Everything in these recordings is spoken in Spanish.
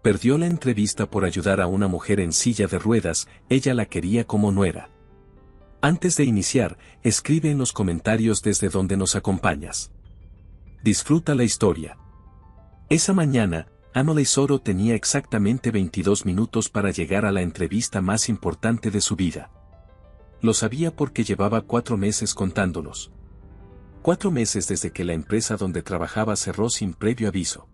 Perdió la entrevista por ayudar a una mujer en silla de ruedas, ella la quería como nuera. Antes de iniciar, escribe en los comentarios desde donde nos acompañas. Disfruta la historia. Esa mañana, Emily Soro tenía exactamente 22 minutos para llegar a la entrevista más importante de su vida. Lo sabía porque llevaba 4 meses contándolos. 4 meses desde que la empresa donde trabajaba cerró sin previo aviso.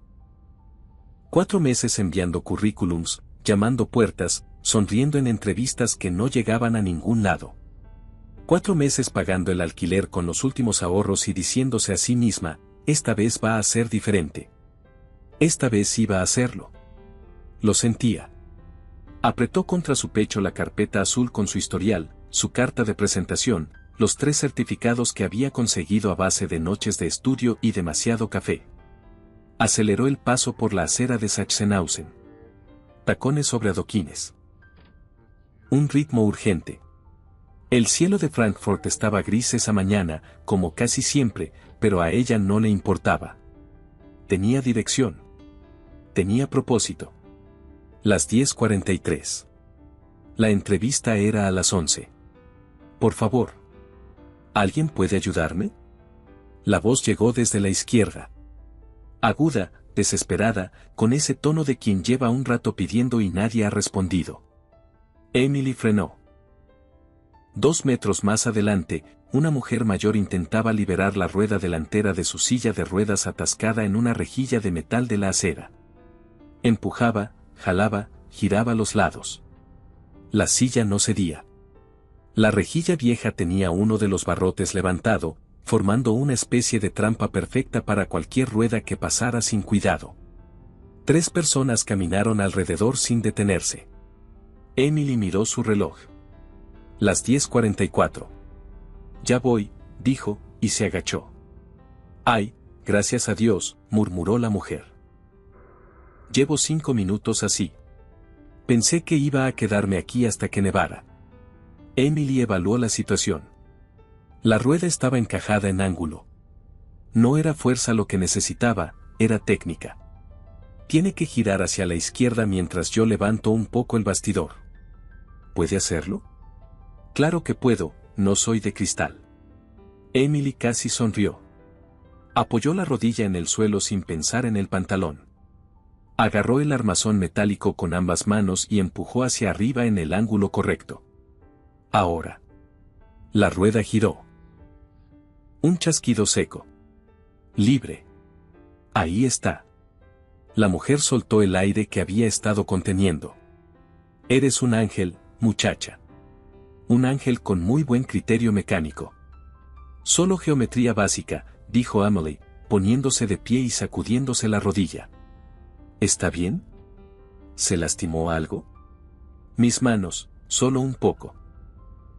4 meses enviando currículums, llamando puertas, sonriendo en entrevistas que no llegaban a ningún lado. 4 meses pagando el alquiler con los últimos ahorros y diciéndose a sí misma, esta vez va a ser diferente. Esta vez iba a hacerlo. Lo sentía. Apretó contra su pecho la carpeta azul con su historial, su carta de presentación, los 3 certificados que había conseguido a base de noches de estudio y demasiado café. Aceleró el paso por la acera de Sachsenhausen. Tacones sobre adoquines. Un ritmo urgente. El cielo de Frankfurt estaba gris esa mañana, como casi siempre, pero a ella no le importaba. Tenía dirección. Tenía propósito. Las 10:43. La entrevista era a las 11. Por favor. ¿Alguien puede ayudarme? La voz llegó desde la izquierda. Aguda, desesperada, con ese tono de quien lleva un rato pidiendo y nadie ha respondido. Emily frenó. 2 metros más adelante, una mujer mayor intentaba liberar la rueda delantera de su silla de ruedas atascada en una rejilla de metal de la acera. Empujaba, jalaba, giraba a los lados. La silla no cedía. La rejilla vieja tenía uno de los barrotes levantado, formando una especie de trampa perfecta para cualquier rueda que pasara sin cuidado. 3 personas caminaron alrededor sin detenerse. Emily miró su reloj. Las 10:44. Ya voy, dijo, y se agachó. Ay, gracias a Dios, murmuró la mujer. Llevo 5 minutos así. Pensé que iba a quedarme aquí hasta que nevara. Emily evaluó la situación. La rueda estaba encajada en ángulo. No era fuerza lo que necesitaba, era técnica. Tiene que girar hacia la izquierda mientras yo levanto un poco el bastidor. ¿Puede hacerlo? Claro que puedo, no soy de cristal. Emily casi sonrió. Apoyó la rodilla en el suelo sin pensar en el pantalón. Agarró el armazón metálico con ambas manos y empujó hacia arriba en el ángulo correcto. Ahora. La rueda giró. Un chasquido seco. Libre. Ahí está. La mujer soltó el aire que había estado conteniendo. Eres un ángel, muchacha. Un ángel con muy buen criterio mecánico. Solo geometría básica, dijo Emily, poniéndose de pie y sacudiéndose la rodilla. ¿Está bien? ¿Se lastimó algo? Mis manos, solo un poco.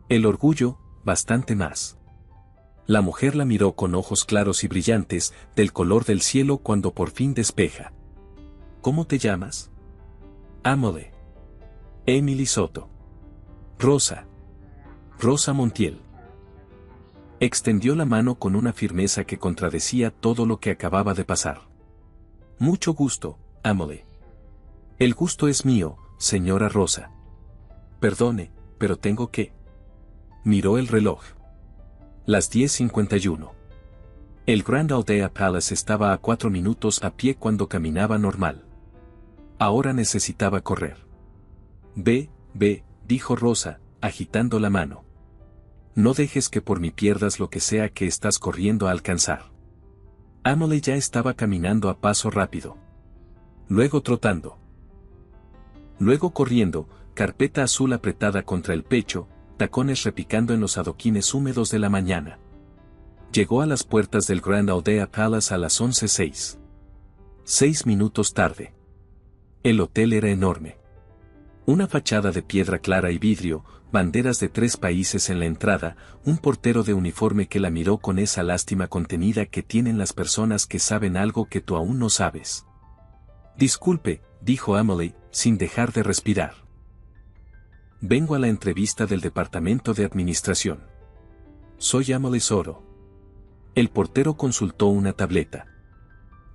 El orgullo, bastante más. La mujer la miró con ojos claros y brillantes, del color del cielo cuando por fin despeja. ¿Cómo te llamas? Emily. Emily Soto. Rosa. Rosa Montiel. Extendió la mano con una firmeza que contradecía todo lo que acababa de pasar. Mucho gusto, Emily. El gusto es mío, señora Rosa. Perdone, pero tengo que... Miró el reloj. Las 10:51. El Grand Aldea Palace estaba a 4 minutos a pie cuando caminaba normal. Ahora necesitaba correr. Ve, dijo Rosa, agitando la mano. No dejes que por mí pierdas lo que sea que estás corriendo a alcanzar. Emily ya estaba caminando a paso rápido. Luego trotando. Luego corriendo, carpeta azul apretada contra el pecho, tacones repicando en los adoquines húmedos de la mañana. Llegó a las puertas del Grand Aldea Palace a las 11:06. 6 minutos tarde. El hotel era enorme. Una fachada de piedra clara y vidrio, banderas de 3 países en la entrada, un portero de uniforme que la miró con esa lástima contenida que tienen las personas que saben algo que tú aún no sabes. Disculpe, dijo Emily, sin dejar de respirar. Vengo a la entrevista del departamento de administración. Soy Emily Soro. El portero consultó una tableta.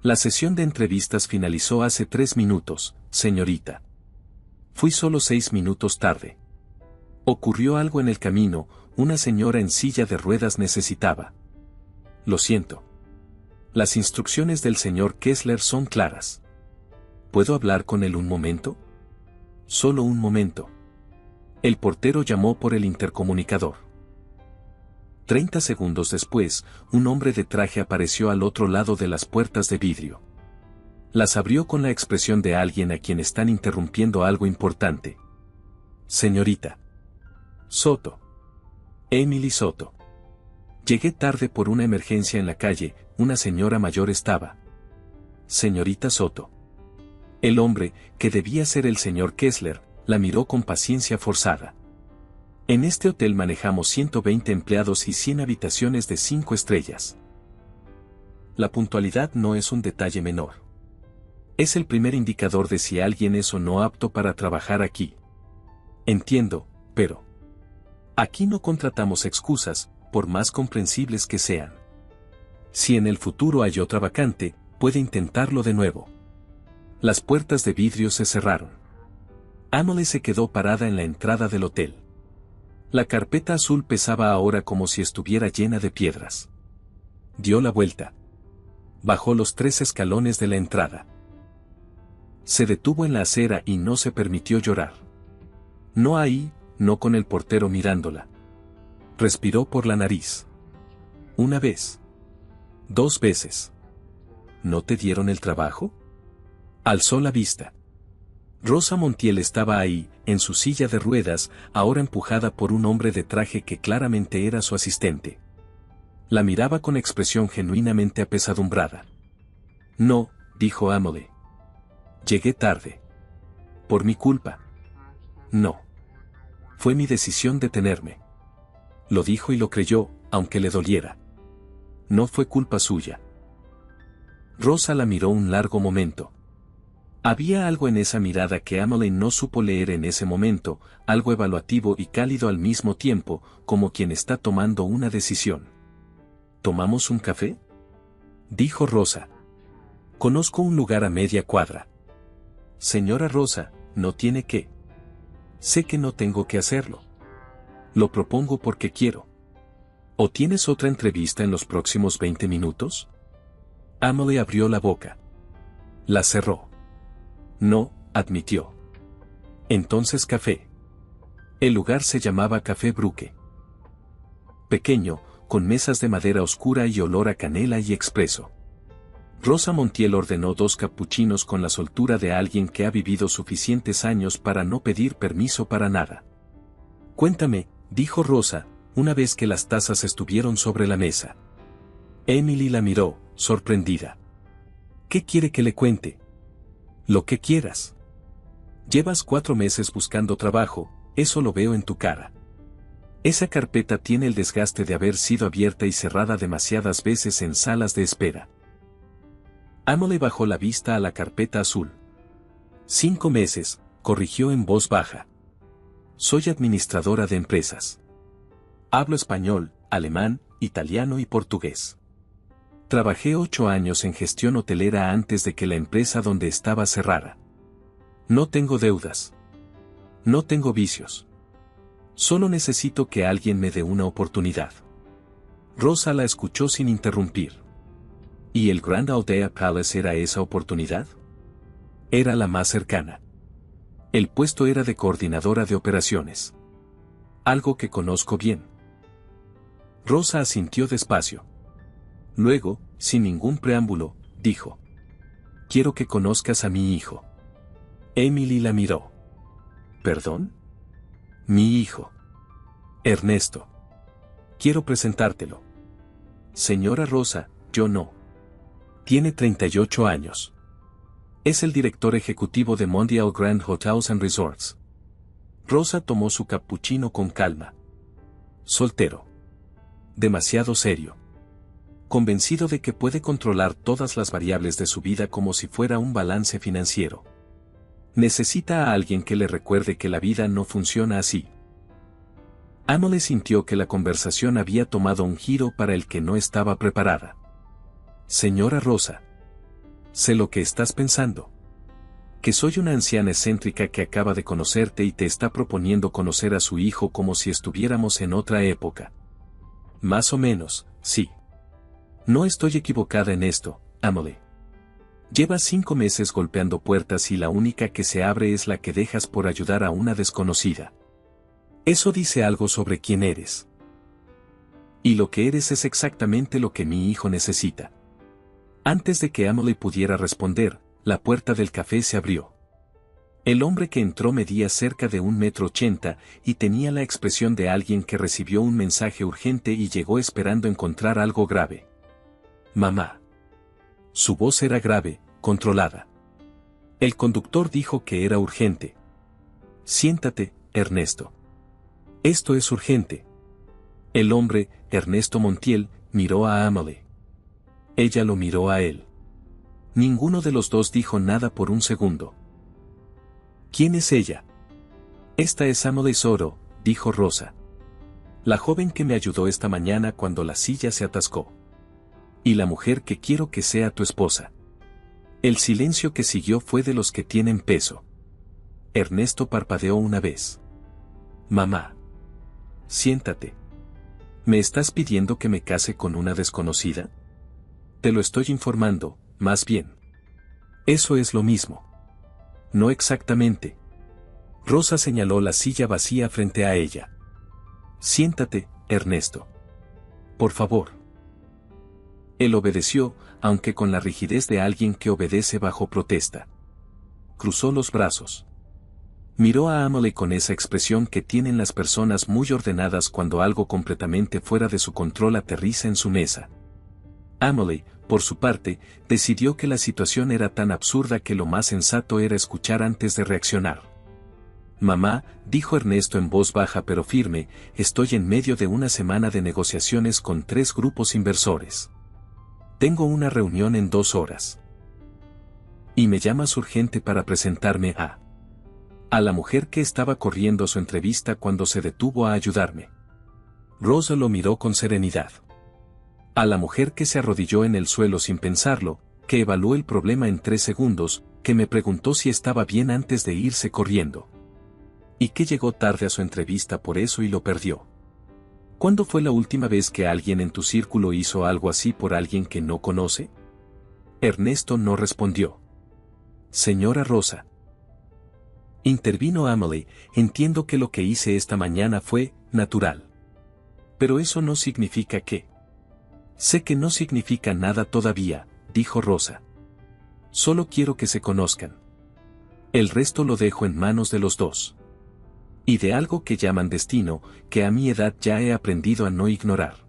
La sesión de entrevistas finalizó hace 3 minutos, señorita. Fui solo 6 minutos tarde. Ocurrió algo en el camino, una señora en silla de ruedas necesitaba. Lo siento. Las instrucciones del señor Kessler son claras. ¿Puedo hablar con él un momento? Solo un momento. El portero llamó por el intercomunicador. 30 segundos después, un hombre de traje apareció al otro lado de las puertas de vidrio. Las abrió con la expresión de alguien a quien están interrumpiendo algo importante. Señorita Soto. Emily Soto. Llegué tarde por una emergencia en la calle, una señora mayor estaba. Señorita Soto. El hombre, que debía ser el señor Kessler, la miró con paciencia forzada. En este hotel manejamos 120 empleados y 100 habitaciones de 5 estrellas. La puntualidad no es un detalle menor. Es el primer indicador de si alguien es o no apto para trabajar aquí. Entiendo, pero aquí no contratamos excusas, por más comprensibles que sean. Si en el futuro hay otra vacante, puede intentarlo de nuevo. Las puertas de vidrio se cerraron. Emily se quedó parada en la entrada del hotel. La carpeta azul pesaba ahora como si estuviera llena de piedras. Dio la vuelta. Bajó los 3 escalones de la entrada. Se detuvo en la acera y no se permitió llorar. No ahí, no con el portero mirándola. Respiró por la nariz. Una vez. 2 veces. ¿No te dieron el trabajo? Alzó la vista. Rosa Montiel estaba ahí, en su silla de ruedas, ahora empujada por un hombre de traje que claramente era su asistente. La miraba con expresión genuinamente apesadumbrada. No, dijo Emily. Llegué tarde. Por mi culpa. No. Fue mi decisión detenerme. Lo dijo y lo creyó, aunque le doliera. No fue culpa suya. Rosa la miró un largo momento. Había algo en esa mirada que Emily no supo leer en ese momento, algo evaluativo y cálido al mismo tiempo, como quien está tomando una decisión. ¿Tomamos un café?, dijo Rosa. Conozco un lugar a media cuadra. Señora Rosa, no tiene que. Sé que no tengo que hacerlo. Lo propongo porque quiero. ¿O tienes otra entrevista en los próximos 20 minutos? Emily abrió la boca. La cerró. No, admitió. Entonces café. El lugar se llamaba Café Bruque. Pequeño, con mesas de madera oscura y olor a canela y expreso. Rosa Montiel ordenó 2 capuchinos con la soltura de alguien que ha vivido suficientes años para no pedir permiso para nada. Cuéntame, dijo Rosa, una vez que las tazas estuvieron sobre la mesa. Emily la miró, sorprendida. ¿Qué quiere que le cuente? Lo que quieras. Llevas 4 meses buscando trabajo, eso lo veo en tu cara. Esa carpeta tiene el desgaste de haber sido abierta y cerrada demasiadas veces en salas de espera. Emily bajó la vista a la carpeta azul. 5 meses, corrigió en voz baja. Soy administradora de empresas. Hablo español, alemán, italiano y portugués. Trabajé 8 años en gestión hotelera antes de que la empresa donde estaba cerrara. No tengo deudas. No tengo vicios. Solo necesito que alguien me dé una oportunidad. Rosa la escuchó sin interrumpir. ¿Y el Grand Aldea Palace era esa oportunidad? Era la más cercana. El puesto era de coordinadora de operaciones. Algo que conozco bien. Rosa asintió despacio. Luego, sin ningún preámbulo, dijo. Quiero que conozcas a mi hijo. Emily la miró. ¿Perdón? Mi hijo. Ernesto. Quiero presentártelo. Señora Rosa, yo no. Tiene 38 años. Es el director ejecutivo de Mondial Grand Hotels and Resorts. Rosa tomó su cappuccino con calma. Soltero. Demasiado serio. Convencido de que puede controlar todas las variables de su vida como si fuera un balance financiero. Necesita a alguien que le recuerde que la vida no funciona así. Emily sintió que la conversación había tomado un giro para el que no estaba preparada. Señora Rosa. Sé lo que estás pensando. Que soy una anciana excéntrica que acaba de conocerte y te está proponiendo conocer a su hijo como si estuviéramos en otra época. Más o menos, sí. No estoy equivocada en esto, Emily. Llevas 5 meses golpeando puertas y la única que se abre es la que dejas por ayudar a una desconocida. Eso dice algo sobre quién eres. Y lo que eres es exactamente lo que mi hijo necesita. Antes de que Emily pudiera responder, la puerta del café se abrió. El hombre que entró medía cerca de 1,80 m y tenía la expresión de alguien que recibió un mensaje urgente y llegó esperando encontrar algo grave. Mamá. Su voz era grave, controlada. El conductor dijo que era urgente. Siéntate, Ernesto. Esto es urgente. El hombre, Ernesto Montiel, miró a Emily. Ella lo miró a él. Ninguno de los dos dijo nada por un segundo. ¿Quién es ella? Esta es Emily Soro, dijo Rosa. La joven que me ayudó esta mañana cuando la silla se atascó. Y la mujer que quiero que sea tu esposa. El silencio que siguió fue de los que tienen peso. Ernesto parpadeó una vez. Mamá. Siéntate. ¿Me estás pidiendo que me case con una desconocida? Te lo estoy informando, más bien. Eso es lo mismo. No exactamente. Rosa señaló la silla vacía frente a ella. Siéntate, Ernesto. Por favor. Él obedeció, aunque con la rigidez de alguien que obedece bajo protesta. Cruzó los brazos. Miró a Emily con esa expresión que tienen las personas muy ordenadas cuando algo completamente fuera de su control aterriza en su mesa. Emily, por su parte, decidió que la situación era tan absurda que lo más sensato era escuchar antes de reaccionar. Mamá, dijo Ernesto en voz baja pero firme, estoy en medio de una semana de negociaciones con 3 grupos inversores. Tengo una reunión en 2 horas. Y me llamas urgente para presentarme a la mujer que estaba corriendo a su entrevista cuando se detuvo a ayudarme. Rosa lo miró con serenidad. A la mujer que se arrodilló en el suelo sin pensarlo, que evaluó el problema en 3 segundos, que me preguntó si estaba bien antes de irse corriendo. Y que llegó tarde a su entrevista por eso y lo perdió. ¿Cuándo fue la última vez que alguien en tu círculo hizo algo así por alguien que no conoce? Ernesto no respondió. Señora Rosa. Intervino Emily, entiendo que lo que hice esta mañana fue natural. Pero eso no significa que... Sé que no significa nada todavía, dijo Rosa. Solo quiero que se conozcan. El resto lo dejo en manos de los dos. Y de algo que llaman destino, que a mi edad ya he aprendido a no ignorar.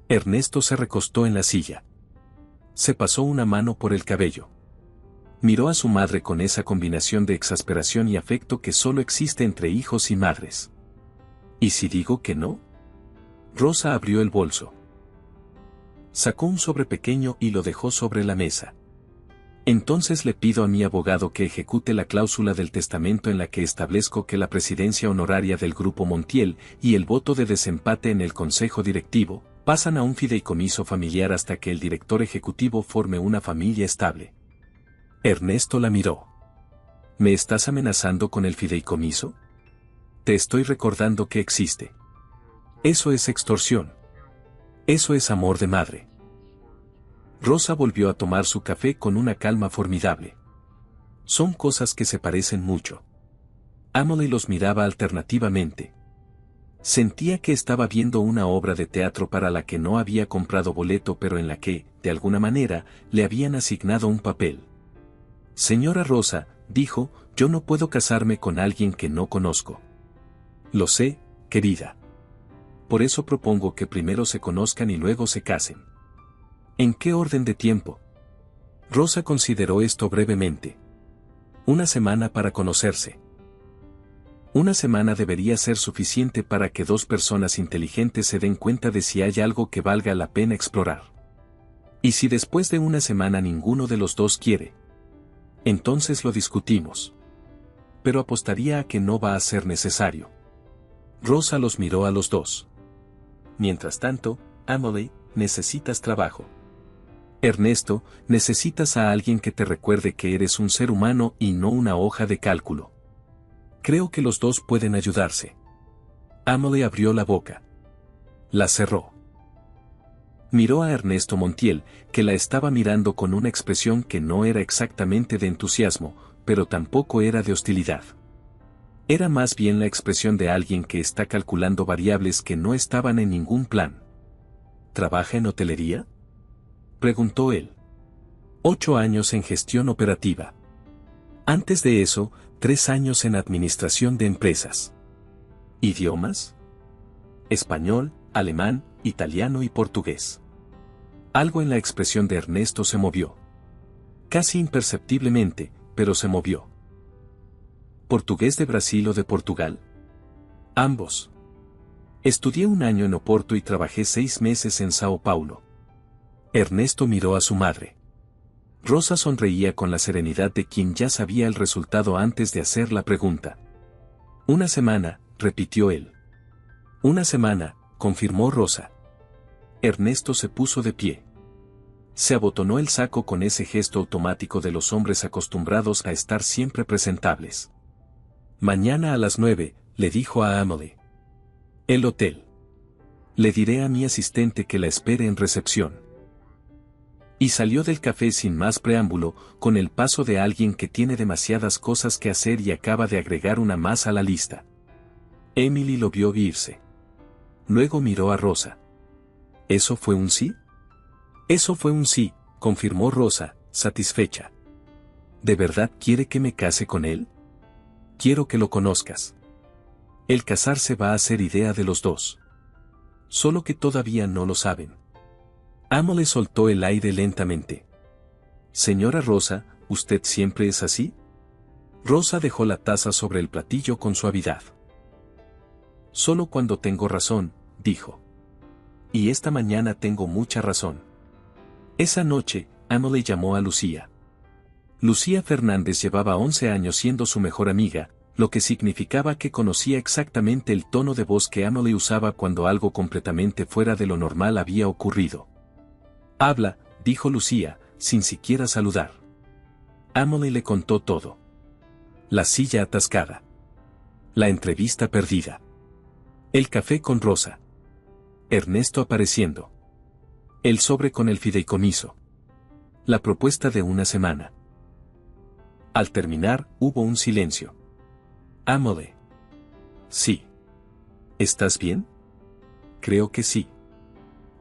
Ernesto se recostó en la silla. Se pasó una mano por el cabello. Miró a su madre con esa combinación de exasperación y afecto que solo existe entre hijos y madres. ¿Y si digo que no? Rosa abrió el bolso. Sacó un sobre pequeño y lo dejó sobre la mesa. Entonces le pido a mi abogado que ejecute la cláusula del testamento en la que establezco que la presidencia honoraria del Grupo Montiel y el voto de desempate en el consejo directivo pasan a un fideicomiso familiar hasta que el director ejecutivo forme una familia estable. Ernesto la miró. ¿Me estás amenazando con el fideicomiso? Te estoy recordando que existe. Eso es extorsión. Eso es amor de madre. Rosa volvió a tomar su café con una calma formidable. Son cosas que se parecen mucho. Emily los miraba alternativamente. Sentía que estaba viendo una obra de teatro para la que no había comprado boleto pero en la que, de alguna manera, le habían asignado un papel. Señora Rosa, dijo, yo no puedo casarme con alguien que no conozco. Lo sé, querida. Por eso propongo que primero se conozcan y luego se casen. ¿En qué orden de tiempo? Rosa consideró esto brevemente. 1 semana para conocerse. 1 semana debería ser suficiente para que 2 personas inteligentes se den cuenta de si hay algo que valga la pena explorar. Y si después de 1 semana ninguno de los dos quiere, entonces lo discutimos. Pero apostaría a que no va a ser necesario. Rosa los miró a los dos. Mientras tanto, Emily, necesitas trabajo. Ernesto, necesitas a alguien que te recuerde que eres un ser humano y no una hoja de cálculo. Creo que los dos pueden ayudarse. Amelie abrió la boca. La cerró. Miró a Ernesto Montiel, que la estaba mirando con una expresión que no era exactamente de entusiasmo, pero tampoco era de hostilidad. Era más bien la expresión de alguien que está calculando variables que no estaban en ningún plan. ¿Trabaja en hotelería?, preguntó él. 8 años en gestión operativa. Antes de eso, 3 años en administración de empresas. ¿Idiomas? Español, alemán, italiano y portugués. Algo en la expresión de Ernesto se movió. Casi imperceptiblemente, pero se movió. ¿Portugués de Brasil o de Portugal? Ambos. Estudié 1 año en Oporto y trabajé 6 meses en Sao Paulo. Ernesto miró a su madre. Rosa sonreía con la serenidad de quien ya sabía el resultado antes de hacer la pregunta. 1 semana, repitió él. 1 semana, confirmó Rosa. Ernesto se puso de pie. Se abotonó el saco con ese gesto automático de los hombres acostumbrados a estar siempre presentables. Mañana a las 9, le dijo a Amelie. El hotel. Le diré a mi asistente que la espere en recepción. Y salió del café sin más preámbulo, con el paso de alguien que tiene demasiadas cosas que hacer y acaba de agregar una más a la lista. Emily lo vio irse. Luego miró a Rosa. ¿Eso fue un sí? Eso fue un sí, confirmó Rosa, satisfecha. ¿De verdad quiere que me case con él? Quiero que lo conozcas. El casarse va a ser idea de los dos. Solo que todavía no lo saben. Amelie soltó el aire lentamente. Señora Rosa, ¿usted siempre es así? Rosa dejó la taza sobre el platillo con suavidad. Solo cuando tengo razón, dijo. Y esta mañana tengo mucha razón. Esa noche, Amelie llamó a Lucía. Lucía Fernández llevaba 11 años siendo su mejor amiga, lo que significaba que conocía exactamente el tono de voz que Amelie usaba cuando algo completamente fuera de lo normal había ocurrido. Habla, dijo Lucía, sin siquiera saludar. Amelie le contó todo. La silla atascada. La entrevista perdida. El café con Rosa. Ernesto apareciendo. El sobre con el fideicomiso. La propuesta de 1 semana. Al terminar, hubo un silencio. Amelie. Sí. ¿Estás bien? Creo que sí.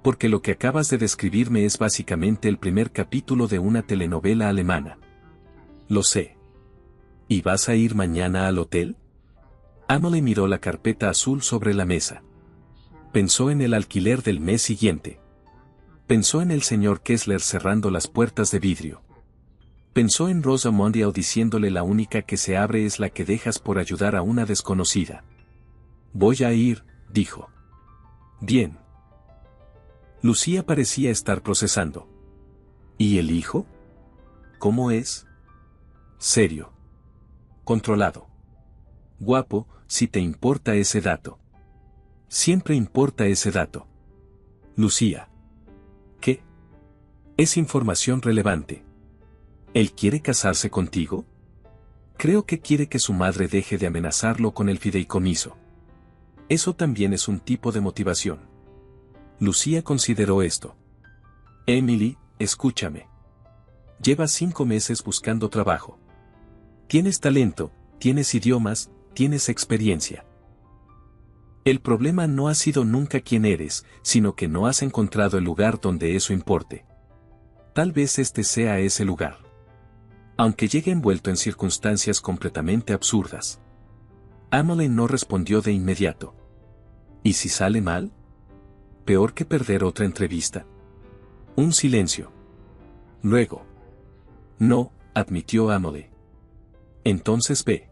Porque lo que acabas de describirme es básicamente el primer capítulo de una telenovela alemana. Lo sé. ¿Y vas a ir mañana al hotel? Amelie miró la carpeta azul sobre la mesa. Pensó en el alquiler del mes siguiente. Pensó en el señor Kessler cerrando las puertas de vidrio. Pensó en Rosa Mondial diciéndole la única que se abre es la que dejas por ayudar a una desconocida. Voy a ir, dijo. Bien. Lucía parecía estar procesando. ¿Y el hijo? ¿Cómo es? Serio. Controlado. Guapo, si te importa ese dato. Siempre importa ese dato. Lucía. ¿Qué? Es información relevante. ¿Él quiere casarse contigo? Creo que quiere que su madre deje de amenazarlo con el fideicomiso. Eso también es un tipo de motivación. Lucía consideró esto. Emily, escúchame. Llevas 5 meses buscando trabajo. Tienes talento, tienes idiomas, tienes experiencia. El problema no ha sido nunca quién eres, sino que no has encontrado el lugar donde eso importe. Tal vez este sea ese lugar. Aunque llegue envuelto en circunstancias completamente absurdas. Amelie no respondió de inmediato. ¿Y si sale mal? ¿Peor que perder otra entrevista? Un silencio. Luego. No, admitió Amelie. Entonces ve.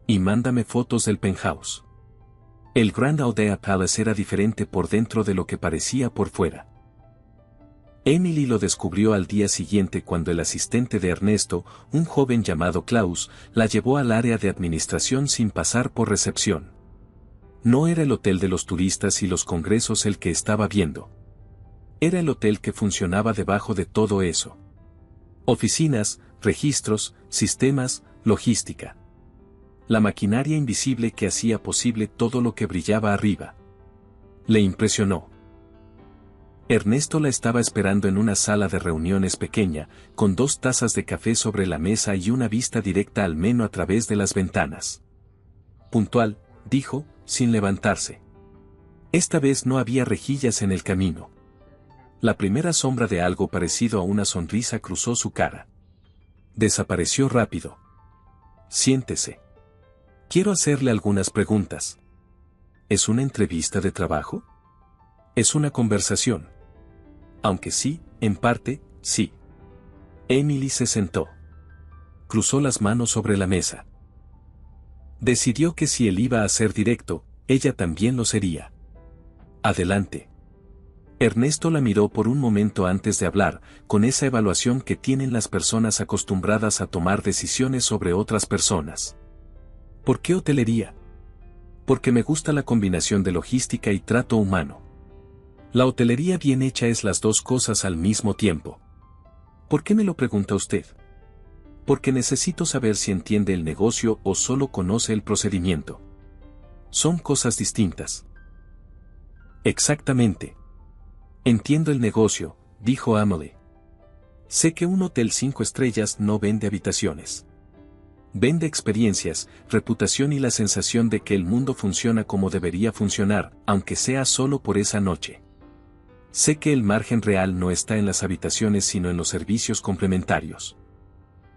Y mándame fotos del penthouse. El Grand Aldea Palace era diferente por dentro de lo que parecía por fuera. Emily lo descubrió al día siguiente cuando el asistente de Ernesto, un joven llamado Klaus, la llevó al área de administración sin pasar por recepción. No era el hotel de los turistas y los congresos el que estaba viendo. Era el hotel que funcionaba debajo de todo eso. Oficinas, registros, sistemas, logística. La maquinaria invisible que hacía posible todo lo que brillaba arriba. Le impresionó. Ernesto la estaba esperando en una sala de reuniones pequeña, con 2 tazas de café sobre la mesa y una vista directa al menú a través de las ventanas. Puntual, dijo, sin levantarse. Esta vez no había rejillas en el camino. La primera sombra de algo parecido a una sonrisa cruzó su cara. Desapareció rápido. Siéntese. Quiero hacerle algunas preguntas. ¿Es una entrevista de trabajo? ¿Es una conversación? Aunque sí, en parte, sí. Emily se sentó. Cruzó las manos sobre la mesa. Decidió que si él iba a ser directo, ella también lo sería. Adelante. Ernesto la miró por un momento antes de hablar, con esa evaluación que tienen las personas acostumbradas a tomar decisiones sobre otras personas. ¿Por qué hotelería? Porque me gusta la combinación de logística y trato humano. La hotelería bien hecha es las 2 cosas al mismo tiempo. ¿Por qué me lo pregunta usted? Porque necesito saber si entiende el negocio o solo conoce el procedimiento. Son cosas distintas. Exactamente. Entiendo el negocio, dijo Emily. Sé que un hotel 5 estrellas no vende habitaciones. Vende experiencias, reputación y la sensación de que el mundo funciona como debería funcionar, aunque sea solo por esa noche. Sé que el margen real no está en las habitaciones sino en los servicios complementarios.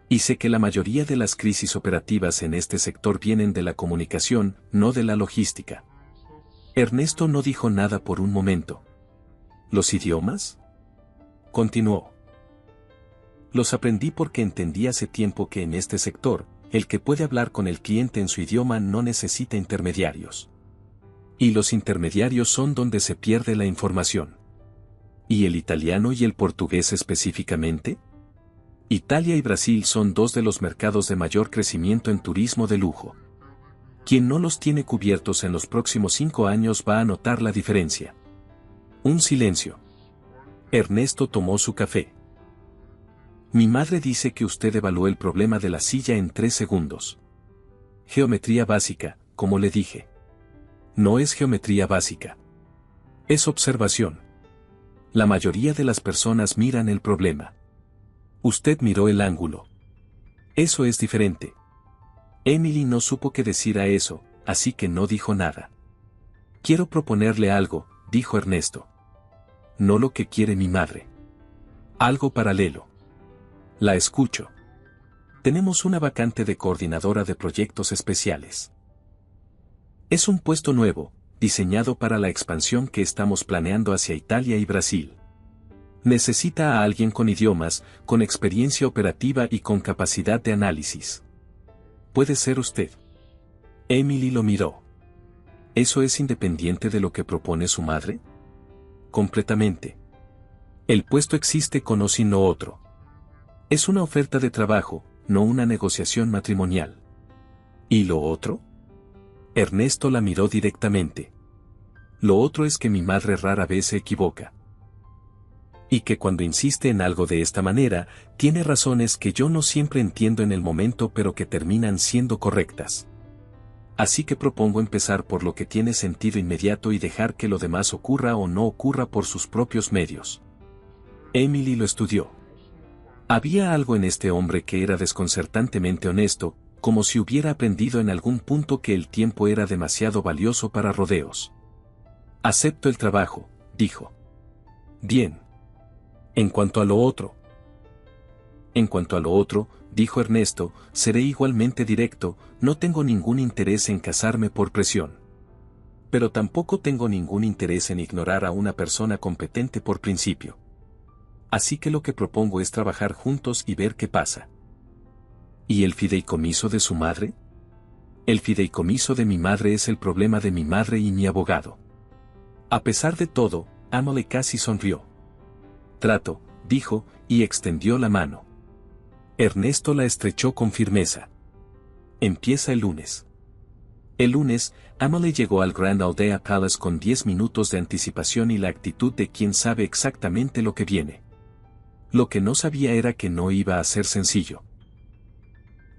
Y sé que la mayoría de las crisis operativas en este sector vienen de la comunicación, no de la logística. Ernesto no dijo nada por un momento. ¿Los idiomas? Continuó. Los aprendí porque entendí hace tiempo que en este sector, el que puede hablar con el cliente en su idioma no necesita intermediarios. Y los intermediarios son donde se pierde la información. ¿Y el italiano y el portugués específicamente? Italia y Brasil son 2 de los mercados de mayor crecimiento en turismo de lujo. Quien no los tiene cubiertos en los próximos 5 años va a notar la diferencia. Un silencio. Ernesto tomó su café. Mi madre dice que usted evaluó el problema de la silla en 3 segundos. Geometría básica, como le dije. No es geometría básica. Es observación. La mayoría de las personas miran el problema. Usted miró el ángulo. Eso es diferente. Emily no supo qué decir a eso, así que no dijo nada. Quiero proponerle algo, dijo Ernesto. No lo que quiere mi madre. Algo paralelo. La escucho. Tenemos una vacante de coordinadora de proyectos especiales. Es un puesto nuevo, diseñado para la expansión que estamos planeando hacia Italia y Brasil. Necesita a alguien con idiomas, con experiencia operativa y con capacidad de análisis. ¿Puede ser usted? Emily lo miró. ¿Eso es independiente de lo que propone su madre? Completamente. El puesto existe con o sin lo otro. Es una oferta de trabajo, no una negociación matrimonial. ¿Y lo otro? Ernesto la miró directamente. Lo otro es que mi madre rara vez se equivoca. Y que cuando insiste en algo de esta manera, tiene razones que yo no siempre entiendo en el momento pero que terminan siendo correctas. Así que propongo empezar por lo que tiene sentido inmediato y dejar que lo demás ocurra o no ocurra por sus propios medios. Emily lo estudió. Había algo en este hombre que era desconcertantemente honesto, como si hubiera aprendido en algún punto que el tiempo era demasiado valioso para rodeos. Acepto el trabajo, dijo. Bien. En cuanto a lo otro. En cuanto a lo otro, dijo Ernesto, seré igualmente directo, no tengo ningún interés en casarme por presión. Pero tampoco tengo ningún interés en ignorar a una persona competente por principio. Así que lo que propongo es trabajar juntos y ver qué pasa. ¿Y el fideicomiso de su madre? El fideicomiso de mi madre es el problema de mi madre y mi abogado. A pesar de todo, Emily casi sonrió. Trato, dijo, y extendió la mano. Ernesto la estrechó con firmeza. Empieza el lunes. El lunes, Emily llegó al Grand Aldea Palace con 10 minutos de anticipación y la actitud de quien sabe exactamente lo que viene. Lo que no sabía era que no iba a ser sencillo.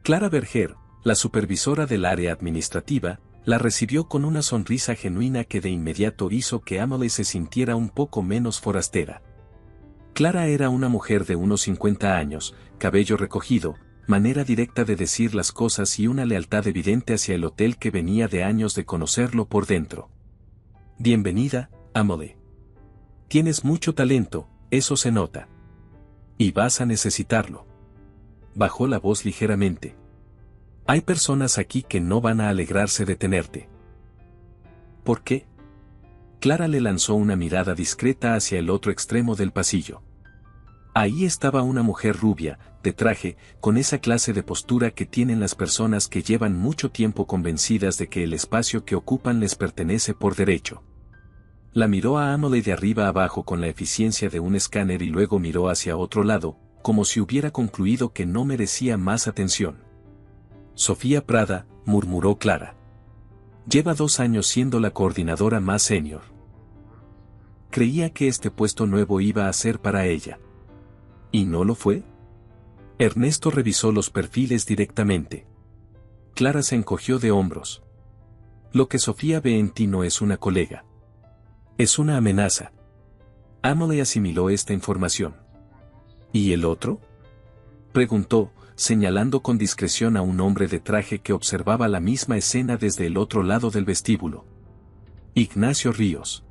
Clara Berger, la supervisora del área administrativa, la recibió con una sonrisa genuina que de inmediato hizo que Emily se sintiera un poco menos forastera. Clara era una mujer de unos 50 años, cabello recogido, manera directa de decir las cosas y una lealtad evidente hacia el hotel que venía de años de conocerlo por dentro. Bienvenida, Emily. Tienes mucho talento, eso se nota. Y vas a necesitarlo. Bajó la voz ligeramente. Hay personas aquí que no van a alegrarse de tenerte. ¿Por qué? Clara le lanzó una mirada discreta hacia el otro extremo del pasillo. Ahí estaba una mujer rubia, de traje, con esa clase de postura que tienen las personas que llevan mucho tiempo convencidas de que el espacio que ocupan les pertenece por derecho. La miró a Emily de arriba abajo con la eficiencia de un escáner y luego miró hacia otro lado, como si hubiera concluido que no merecía más atención. Sofía Prada, murmuró Clara. Lleva 2 años siendo la coordinadora más senior. Creía que este puesto nuevo iba a ser para ella. ¿Y no lo fue? Ernesto revisó los perfiles directamente. Clara se encogió de hombros. Lo que Sofía ve en ti no es una colega. Es una amenaza. Emily asimiló esta información. ¿Y el otro? Preguntó, señalando con discreción a un hombre de traje que observaba la misma escena desde el otro lado del vestíbulo. Ignacio Ríos.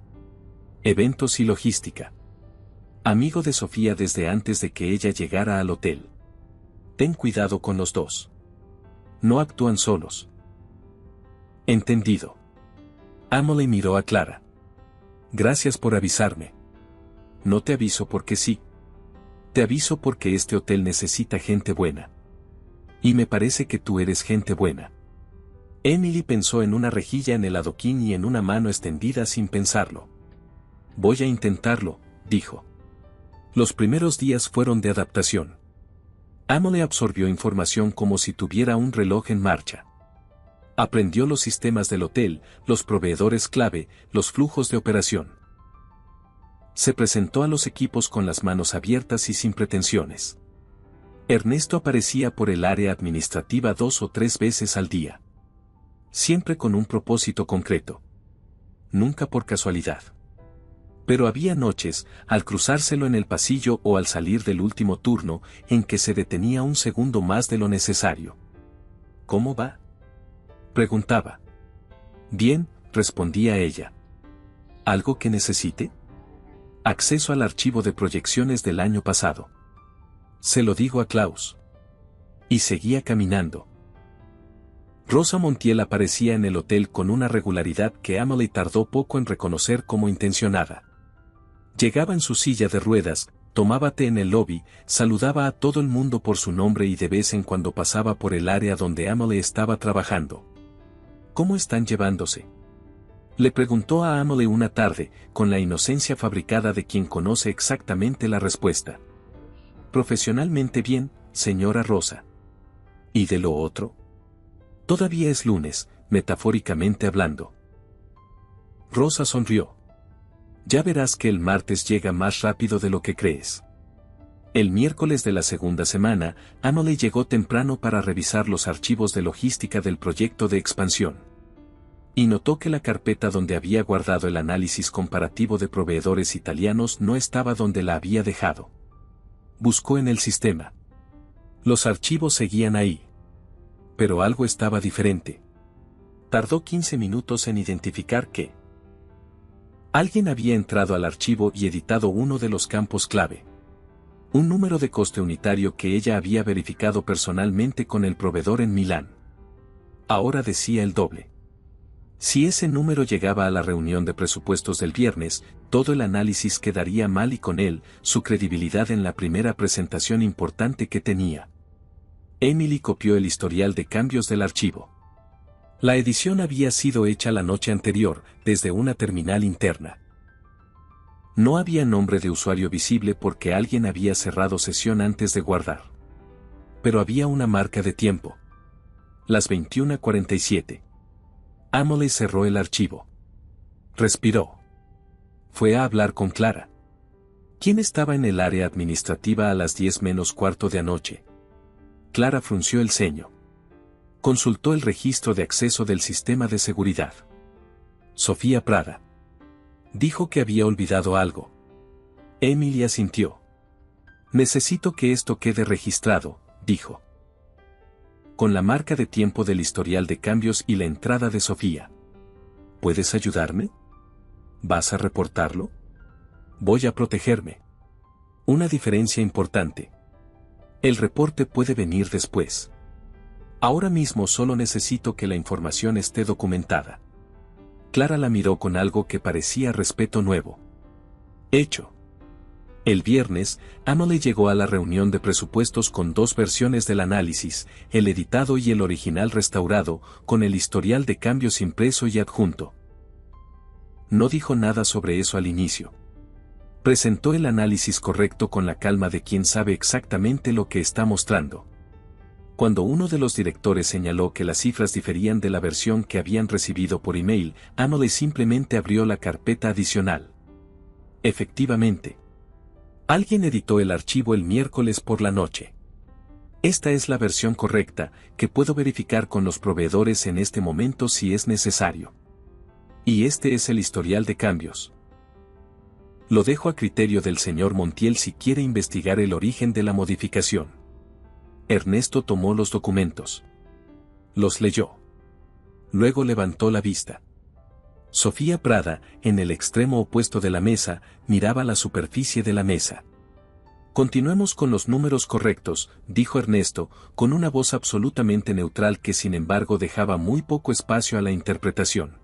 Eventos y logística. Amigo de Sofía desde antes de que ella llegara al hotel. Ten cuidado con los dos. No actúan solos. Entendido. Emily miró a Clara. Gracias por avisarme. No te aviso porque sí. Te aviso porque este hotel necesita gente buena. Y me parece que tú eres gente buena. Emily pensó en una rejilla en el adoquín y en una mano extendida sin pensarlo. Voy a intentarlo, dijo. Los primeros días fueron de adaptación. Emily absorbió información como si tuviera un reloj en marcha. Aprendió los sistemas del hotel, los proveedores clave, los flujos de operación. Se presentó a los equipos con las manos abiertas y sin pretensiones. Ernesto aparecía por el área administrativa 2 o 3 veces al día. Siempre con un propósito concreto. Nunca por casualidad. Pero había noches, al cruzárselo en el pasillo o al salir del último turno, en que se detenía un segundo más de lo necesario. ¿Cómo va?, preguntaba. Bien, respondía ella. ¿Algo que necesite? Acceso al archivo de proyecciones del año pasado. Se lo digo a Klaus. Y seguía caminando. Rosa Montiel aparecía en el hotel con una regularidad que Emily tardó poco en reconocer como intencionada. Llegaba en su silla de ruedas, tomaba té en el lobby, saludaba a todo el mundo por su nombre y de vez en cuando pasaba por el área donde Emily estaba trabajando. ¿Cómo están llevándose?, le preguntó a Emily una tarde, con la inocencia fabricada de quien conoce exactamente la respuesta. Profesionalmente bien, señora Rosa. ¿Y de lo otro? Todavía es lunes, metafóricamente hablando. Rosa sonrió. Ya verás que el martes llega más rápido de lo que crees. El miércoles de la segunda semana, Emily llegó temprano para revisar los archivos de logística del proyecto de expansión. Y notó que la carpeta donde había guardado el análisis comparativo de proveedores italianos no estaba donde la había dejado. Buscó en el sistema. Los archivos seguían ahí. Pero algo estaba diferente. Tardó 15 minutos en identificar que alguien había entrado al archivo y editado uno de los campos clave. Un número de coste unitario que ella había verificado personalmente con el proveedor en Milán. Ahora decía el doble. Si ese número llegaba a la reunión de presupuestos del viernes, todo el análisis quedaría mal y con él, su credibilidad en la primera presentación importante que tenía. Emily copió el historial de cambios del archivo. La edición había sido hecha la noche anterior, desde una terminal interna. No había nombre de usuario visible porque alguien había cerrado sesión antes de guardar. Pero había una marca de tiempo. Las 21:47. Emily cerró el archivo. Respiró. Fue a hablar con Clara. ¿Quién estaba en el área administrativa a las 10 menos cuarto de anoche? Clara frunció el ceño. Consultó el registro de acceso del sistema de seguridad. Sofía Prada. Dijo que había olvidado algo. Emily asintió. Necesito que esto quede registrado, dijo. Con la marca de tiempo del historial de cambios y la entrada de Sofía. ¿Puedes ayudarme? ¿Vas a reportarlo? Voy a protegerme. Una diferencia importante. El reporte puede venir después. Ahora mismo solo necesito que la información esté documentada. Clara la miró con algo que parecía respeto nuevo. Hecho. El viernes, Emily llegó a la reunión de presupuestos con dos versiones del análisis, el editado y el original restaurado, con el historial de cambios impreso y adjunto. No dijo nada sobre eso al inicio. Presentó el análisis correcto con la calma de quien sabe exactamente lo que está mostrando. Cuando uno de los directores señaló que las cifras diferían de la versión que habían recibido por email, Emily simplemente abrió la carpeta adicional. Efectivamente. Alguien editó el archivo el miércoles por la noche. Esta es la versión correcta, que puedo verificar con los proveedores en este momento si es necesario. Y este es el historial de cambios. Lo dejo a criterio del señor Montiel si quiere investigar el origen de la modificación. Ernesto tomó los documentos. Los leyó. Luego levantó la vista. Sofía Prada, en el extremo opuesto de la mesa, miraba la superficie de la mesa. Continuemos con los números correctos, dijo Ernesto, con una voz absolutamente neutral que sin embargo dejaba muy poco espacio a la interpretación.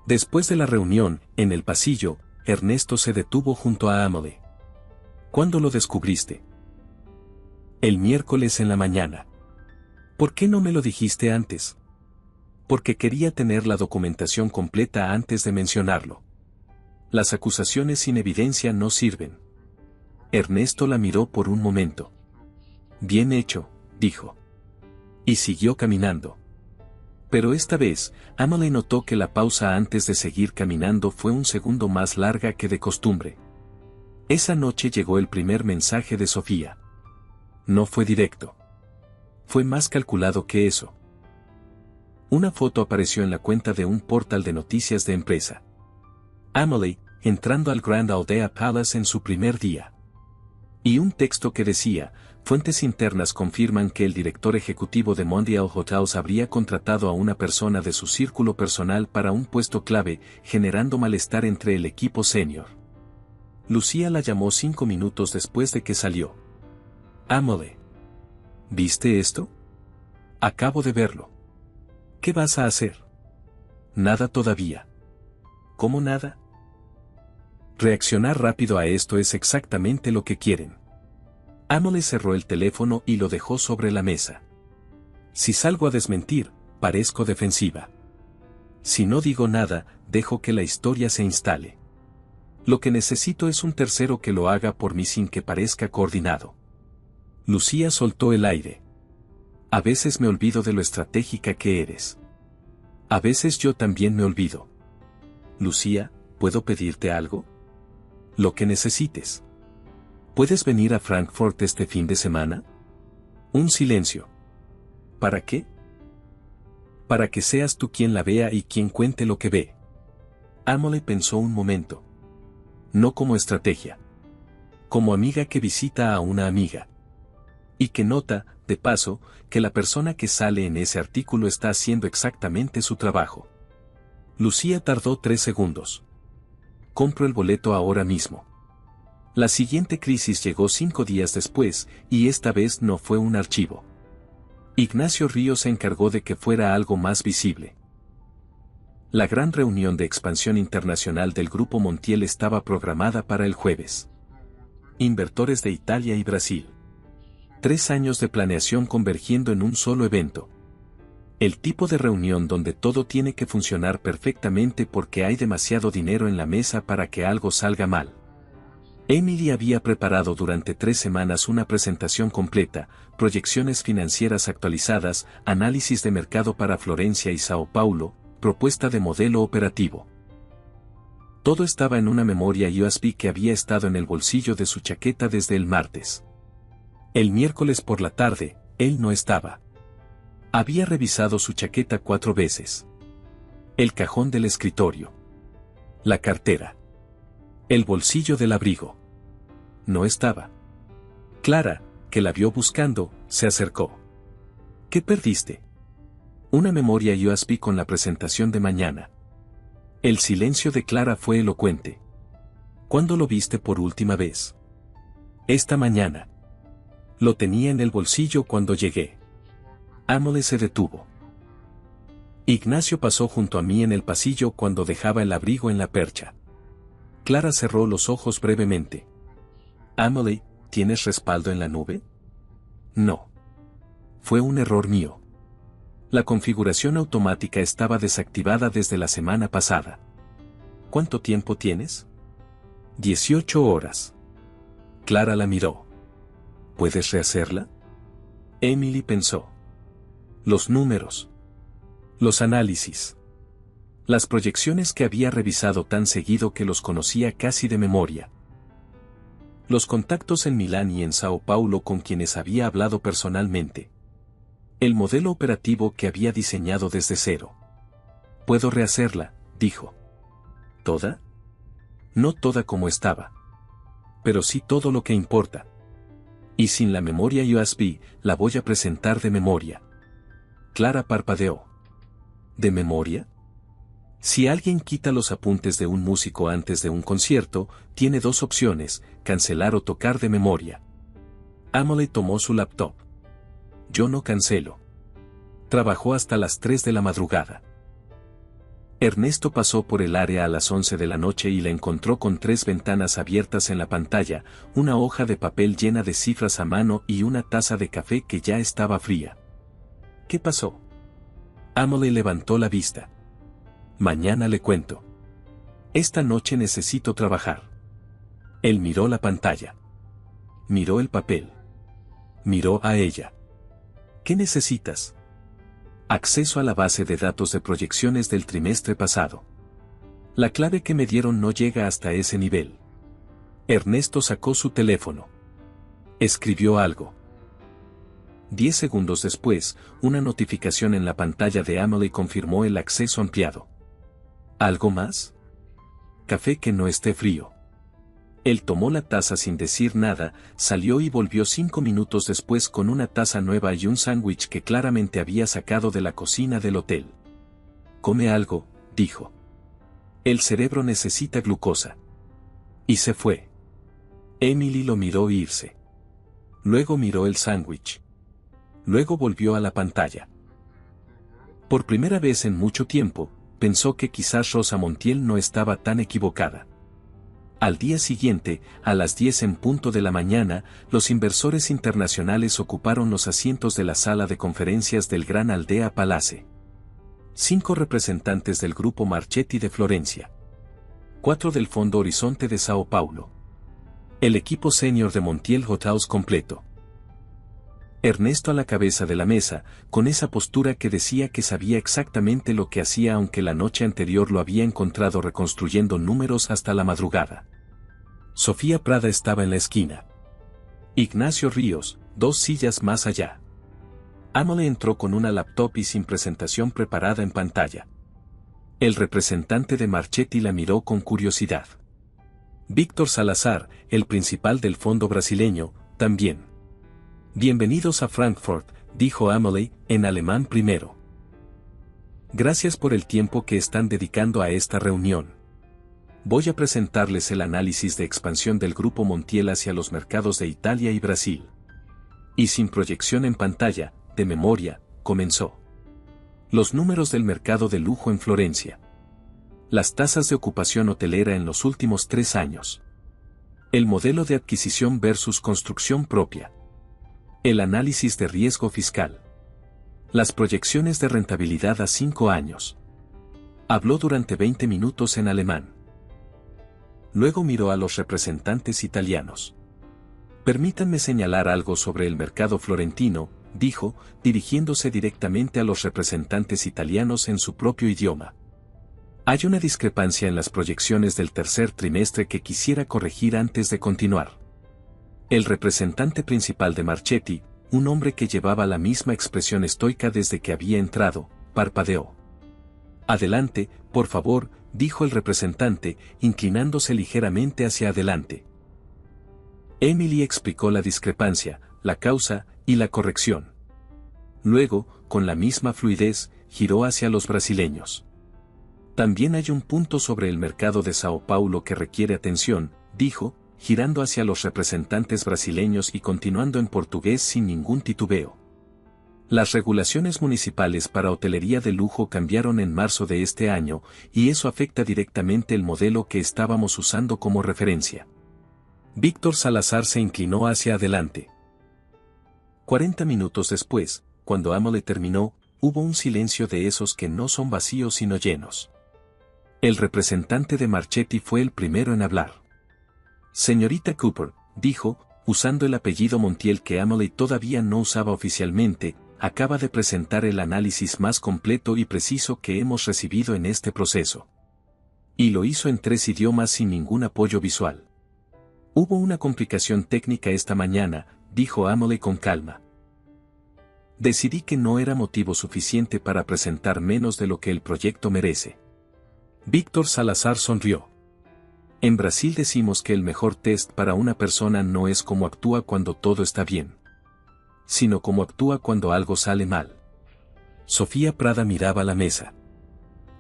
Después de la reunión, en el pasillo, Ernesto se detuvo junto a Emily. ¿Cuándo lo descubriste? El miércoles en la mañana. ¿Por qué no me lo dijiste antes? Porque quería tener la documentación completa antes de mencionarlo. Las acusaciones sin evidencia no sirven. Ernesto la miró por un momento. Bien hecho, dijo. Y siguió caminando. Pero esta vez, Emily notó que la pausa antes de seguir caminando fue un segundo más larga que de costumbre. Esa noche llegó el primer mensaje de Sofía. No fue directo. Fue más calculado que eso. Una foto apareció en la cuenta de un portal de noticias de empresa. Emily, entrando al Grand Aldea Palace en su primer día. Y un texto que decía, fuentes internas confirman que el director ejecutivo de Mondial Hotels habría contratado a una persona de su círculo personal para un puesto clave, generando malestar entre el equipo senior. Lucía la llamó 5 minutos después de que salió. Emily. ¿Viste esto? Acabo de verlo. ¿Qué vas a hacer? Nada todavía. ¿Cómo nada? Reaccionar rápido a esto es exactamente lo que quieren. Emily cerró el teléfono y lo dejó sobre la mesa. Si salgo a desmentir, parezco defensiva. Si no digo nada, dejo que la historia se instale. Lo que necesito es un tercero que lo haga por mí sin que parezca coordinado. Lucía soltó el aire. A veces me olvido de lo estratégica que eres. A veces yo también me olvido. Lucía, ¿puedo pedirte algo? Lo que necesites. ¿Puedes venir a Frankfurt este fin de semana? Un silencio. ¿Para qué? Para que seas tú quien la vea y quien cuente lo que ve. Emily pensó un momento. No como estrategia. Como amiga que visita a una amiga. Y que nota, de paso, que la persona que sale en ese artículo está haciendo exactamente su trabajo. Lucía tardó 3 segundos. Compro el boleto ahora mismo. La siguiente crisis llegó 5 días después, y esta vez no fue un archivo. Ignacio Ríos se encargó de que fuera algo más visible. La gran reunión de expansión internacional del Grupo Montiel estaba programada para el jueves. Inversores de Italia y Brasil. 3 años de planeación convergiendo en un solo evento. El tipo de reunión donde todo tiene que funcionar perfectamente porque hay demasiado dinero en la mesa para que algo salga mal. Emily había preparado durante 3 semanas una presentación completa, proyecciones financieras actualizadas, análisis de mercado para Florencia y Sao Paulo, Propuesta de modelo operativo. Todo estaba en una memoria USB que había estado en el bolsillo de su chaqueta desde el martes. El miércoles por la tarde, él no estaba. Había revisado su chaqueta 4 veces. El cajón del escritorio. La cartera. El bolsillo del abrigo. No estaba. Clara, que la vio buscando, se acercó. ¿Qué perdiste? Una memoria USB con la presentación de mañana. El silencio de Clara fue elocuente. ¿Cuándo lo viste por última vez? Esta mañana. Lo tenía en el bolsillo cuando llegué. Amelie se detuvo. Ignacio pasó junto a mí en el pasillo cuando dejaba el abrigo en la percha. Clara cerró los ojos brevemente. Amelie, ¿tienes respaldo en la nube? No. Fue un error mío. La configuración automática estaba desactivada desde la semana pasada. ¿Cuánto tiempo tienes? 18 horas. Clara la miró. ¿Puedes rehacerla? Emily pensó. Los números. Los análisis. Las proyecciones que había revisado tan seguido que los conocía casi de memoria. Los contactos en Milán y en Sao Paulo con quienes había hablado personalmente. El modelo operativo que había diseñado desde cero. Puedo rehacerla, dijo. ¿Toda? No toda como estaba. Pero sí todo lo que importa. Y sin la memoria USB, la voy a presentar de memoria. Clara parpadeó. ¿De memoria? Si alguien quita los apuntes de un músico antes de un concierto, tiene 2 opciones, cancelar o tocar de memoria. Amelie tomó su laptop. Yo no cancelo. Trabajó hasta las 3 de la madrugada. Ernesto pasó por el área a las 11 de la noche y la encontró con 3 ventanas abiertas en la pantalla, una hoja de papel llena de cifras a mano y una taza de café que ya estaba fría. ¿Qué pasó? Amelie levantó la vista. Mañana le cuento. Esta noche necesito trabajar. Él miró la pantalla. Miró el papel. Miró a ella. ¿Qué necesitas? Acceso a la base de datos de proyecciones del trimestre pasado. La clave que me dieron no llega hasta ese nivel. Ernesto sacó su teléfono. Escribió algo. 10 segundos después, una notificación en la pantalla de Amelie confirmó el acceso ampliado. ¿Algo más? Café que no esté frío. Él tomó la taza sin decir nada, salió y volvió 5 minutos después con una taza nueva y un sándwich que claramente había sacado de la cocina del hotel. Come algo, dijo. El cerebro necesita glucosa. Y se fue. Emily lo miró irse. Luego miró el sándwich. Luego volvió a la pantalla. Por primera vez en mucho tiempo, pensó que quizás Rosa Montiel no estaba tan equivocada. Al día siguiente, a las 10 en punto de la mañana, los inversores internacionales ocuparon los asientos de la sala de conferencias del Gran Aldea Palace. 5 representantes del grupo Marchetti de Florencia. 4 del Fondo Horizonte de Sao Paulo. El equipo senior de Montiel Hotels completo. Ernesto a la cabeza de la mesa, con esa postura que decía que sabía exactamente lo que hacía aunque la noche anterior lo había encontrado reconstruyendo números hasta la madrugada. Sofía Prada estaba en la esquina. Ignacio Ríos, 2 sillas más allá. Amelie entró con una laptop y sin presentación preparada en pantalla. El representante de Marchetti la miró con curiosidad. Víctor Salazar, el principal del fondo brasileño, también. Bienvenidos a Frankfurt, dijo Amelie, en alemán primero. Gracias por el tiempo que están dedicando a esta reunión. Voy a presentarles el análisis de expansión del Grupo Montiel hacia los mercados de Italia y Brasil. Y sin proyección en pantalla, de memoria, comenzó. Los números del mercado de lujo en Florencia. Las tasas de ocupación hotelera en los últimos 3 años. El modelo de adquisición versus construcción propia. El análisis de riesgo fiscal. Las proyecciones de rentabilidad a 5 años. Habló durante 20 minutos en alemán. Luego miró a los representantes italianos. Permítanme señalar algo sobre el mercado florentino, dijo, dirigiéndose directamente a los representantes italianos en su propio idioma. Hay una discrepancia en las proyecciones del tercer trimestre que quisiera corregir antes de continuar. El representante principal de Marchetti, un hombre que llevaba la misma expresión estoica desde que había entrado, parpadeó. Adelante, por favor, dijo el representante, inclinándose ligeramente hacia adelante. Emily explicó la discrepancia, la causa y la corrección. Luego, con la misma fluidez, giró hacia los brasileños. También hay un punto sobre el mercado de Sao Paulo que requiere atención, dijo, girando hacia los representantes brasileños y continuando en portugués sin ningún titubeo. Las regulaciones municipales para hotelería de lujo cambiaron en marzo de este año, y eso afecta directamente el modelo que estábamos usando como referencia. Víctor Salazar se inclinó hacia adelante. 40 minutos después, cuando Amelie terminó, hubo un silencio de esos que no son vacíos sino llenos. El representante de Marchetti fue el primero en hablar. Señorita Cooper, dijo, usando el apellido Montiel que Amelie todavía no usaba oficialmente, acaba de presentar el análisis más completo y preciso que hemos recibido en este proceso. Y lo hizo en 3 idiomas sin ningún apoyo visual. Hubo una complicación técnica esta mañana, dijo Amelie con calma. Decidí que no era motivo suficiente para presentar menos de lo que el proyecto merece. Víctor Salazar sonrió. En Brasil decimos que el mejor test para una persona no es cómo actúa cuando todo está bien, sino cómo actúa cuando algo sale mal. Sofía Prada miraba la mesa.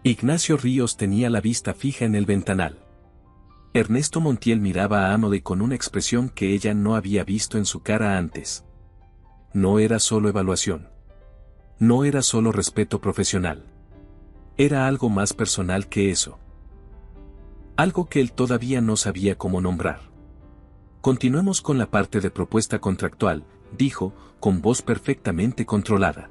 Ignacio Ríos tenía la vista fija en el ventanal. Ernesto Montiel miraba a Amelie con una expresión que ella no había visto en su cara antes. No era solo evaluación. No era solo respeto profesional. Era algo más personal que eso. Algo que él todavía no sabía cómo nombrar. Continuemos con la parte de propuesta contractual, dijo, con voz perfectamente controlada.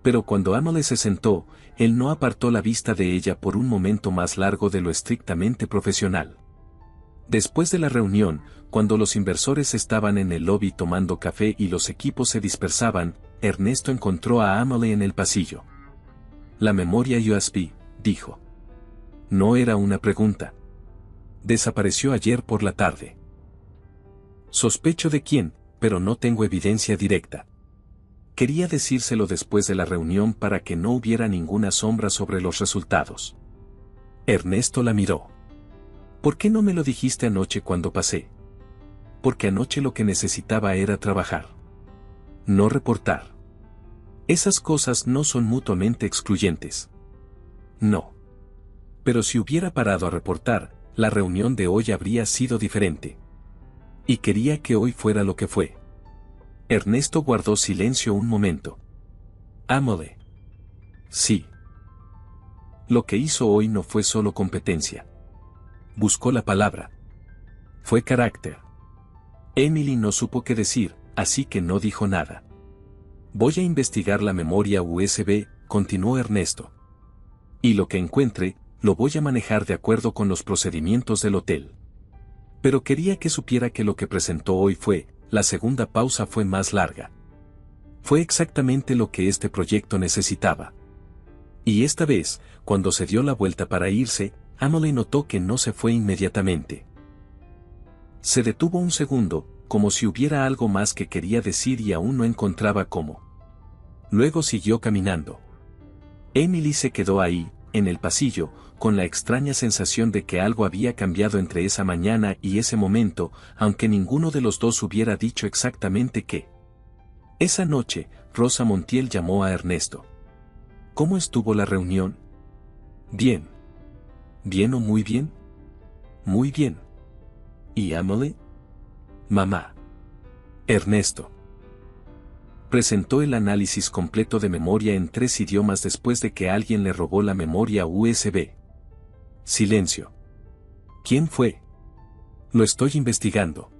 Pero cuando Amelie se sentó, él no apartó la vista de ella por un momento más largo de lo estrictamente profesional. Después de la reunión, cuando los inversores estaban en el lobby tomando café y los equipos se dispersaban, Ernesto encontró a Amelie en el pasillo. La memoria USB, dijo. No era una pregunta. Desapareció ayer por la tarde. Sospecho de quién, pero no tengo evidencia directa. Quería decírselo después de la reunión para que no hubiera ninguna sombra sobre los resultados. Ernesto la miró. ¿Por qué no me lo dijiste anoche cuando pasé? Porque anoche lo que necesitaba era trabajar. No reportar. Esas cosas no son mutuamente excluyentes. No. Pero si hubiera parado a reportar, la reunión de hoy habría sido diferente. Y quería que hoy fuera lo que fue. Ernesto guardó silencio un momento. Amelie. Sí. Lo que hizo hoy no fue solo competencia. Buscó la palabra. Fue carácter. Emily no supo qué decir, así que no dijo nada. Voy a investigar la memoria USB, continuó Ernesto. Y lo que encuentre, lo voy a manejar de acuerdo con los procedimientos del hotel. Pero quería que supiera que lo que presentó hoy la segunda pausa fue más larga. Fue exactamente lo que este proyecto necesitaba. Y esta vez, cuando se dio la vuelta para irse, Amelie notó que no se fue inmediatamente. Se detuvo un segundo, como si hubiera algo más que quería decir y aún no encontraba cómo. Luego siguió caminando. Emily se quedó ahí, en el pasillo, con la extraña sensación de que algo había cambiado entre esa mañana y ese momento, aunque ninguno de los dos hubiera dicho exactamente qué. Esa noche, Rosa Montiel llamó a Ernesto. ¿Cómo estuvo la reunión? Bien. ¿Bien o muy bien? Muy bien. ¿Y Amelie? Mamá. Ernesto. Presentó el análisis completo de memoria en 3 idiomas después de que alguien le robó la memoria USB. Silencio. ¿Quién fue? Lo estoy investigando.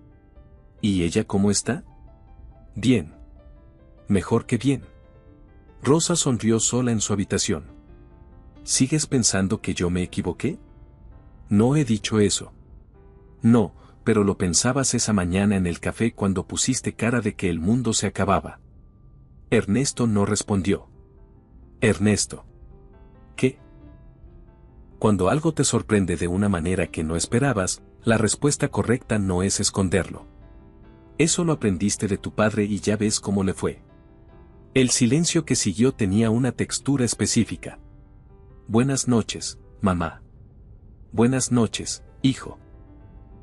¿Y ella cómo está? Bien. Mejor que bien. Rosa sonrió sola en su habitación. ¿Sigues pensando que yo me equivoqué? No he dicho eso. No, pero lo pensabas esa mañana en el café cuando pusiste cara de que el mundo se acababa. Ernesto no respondió. Ernesto. ¿Qué? Cuando algo te sorprende de una manera que no esperabas, la respuesta correcta no es esconderlo. Eso lo aprendiste de tu padre y ya ves cómo le fue. El silencio que siguió tenía una textura específica. Buenas noches, mamá. Buenas noches, hijo.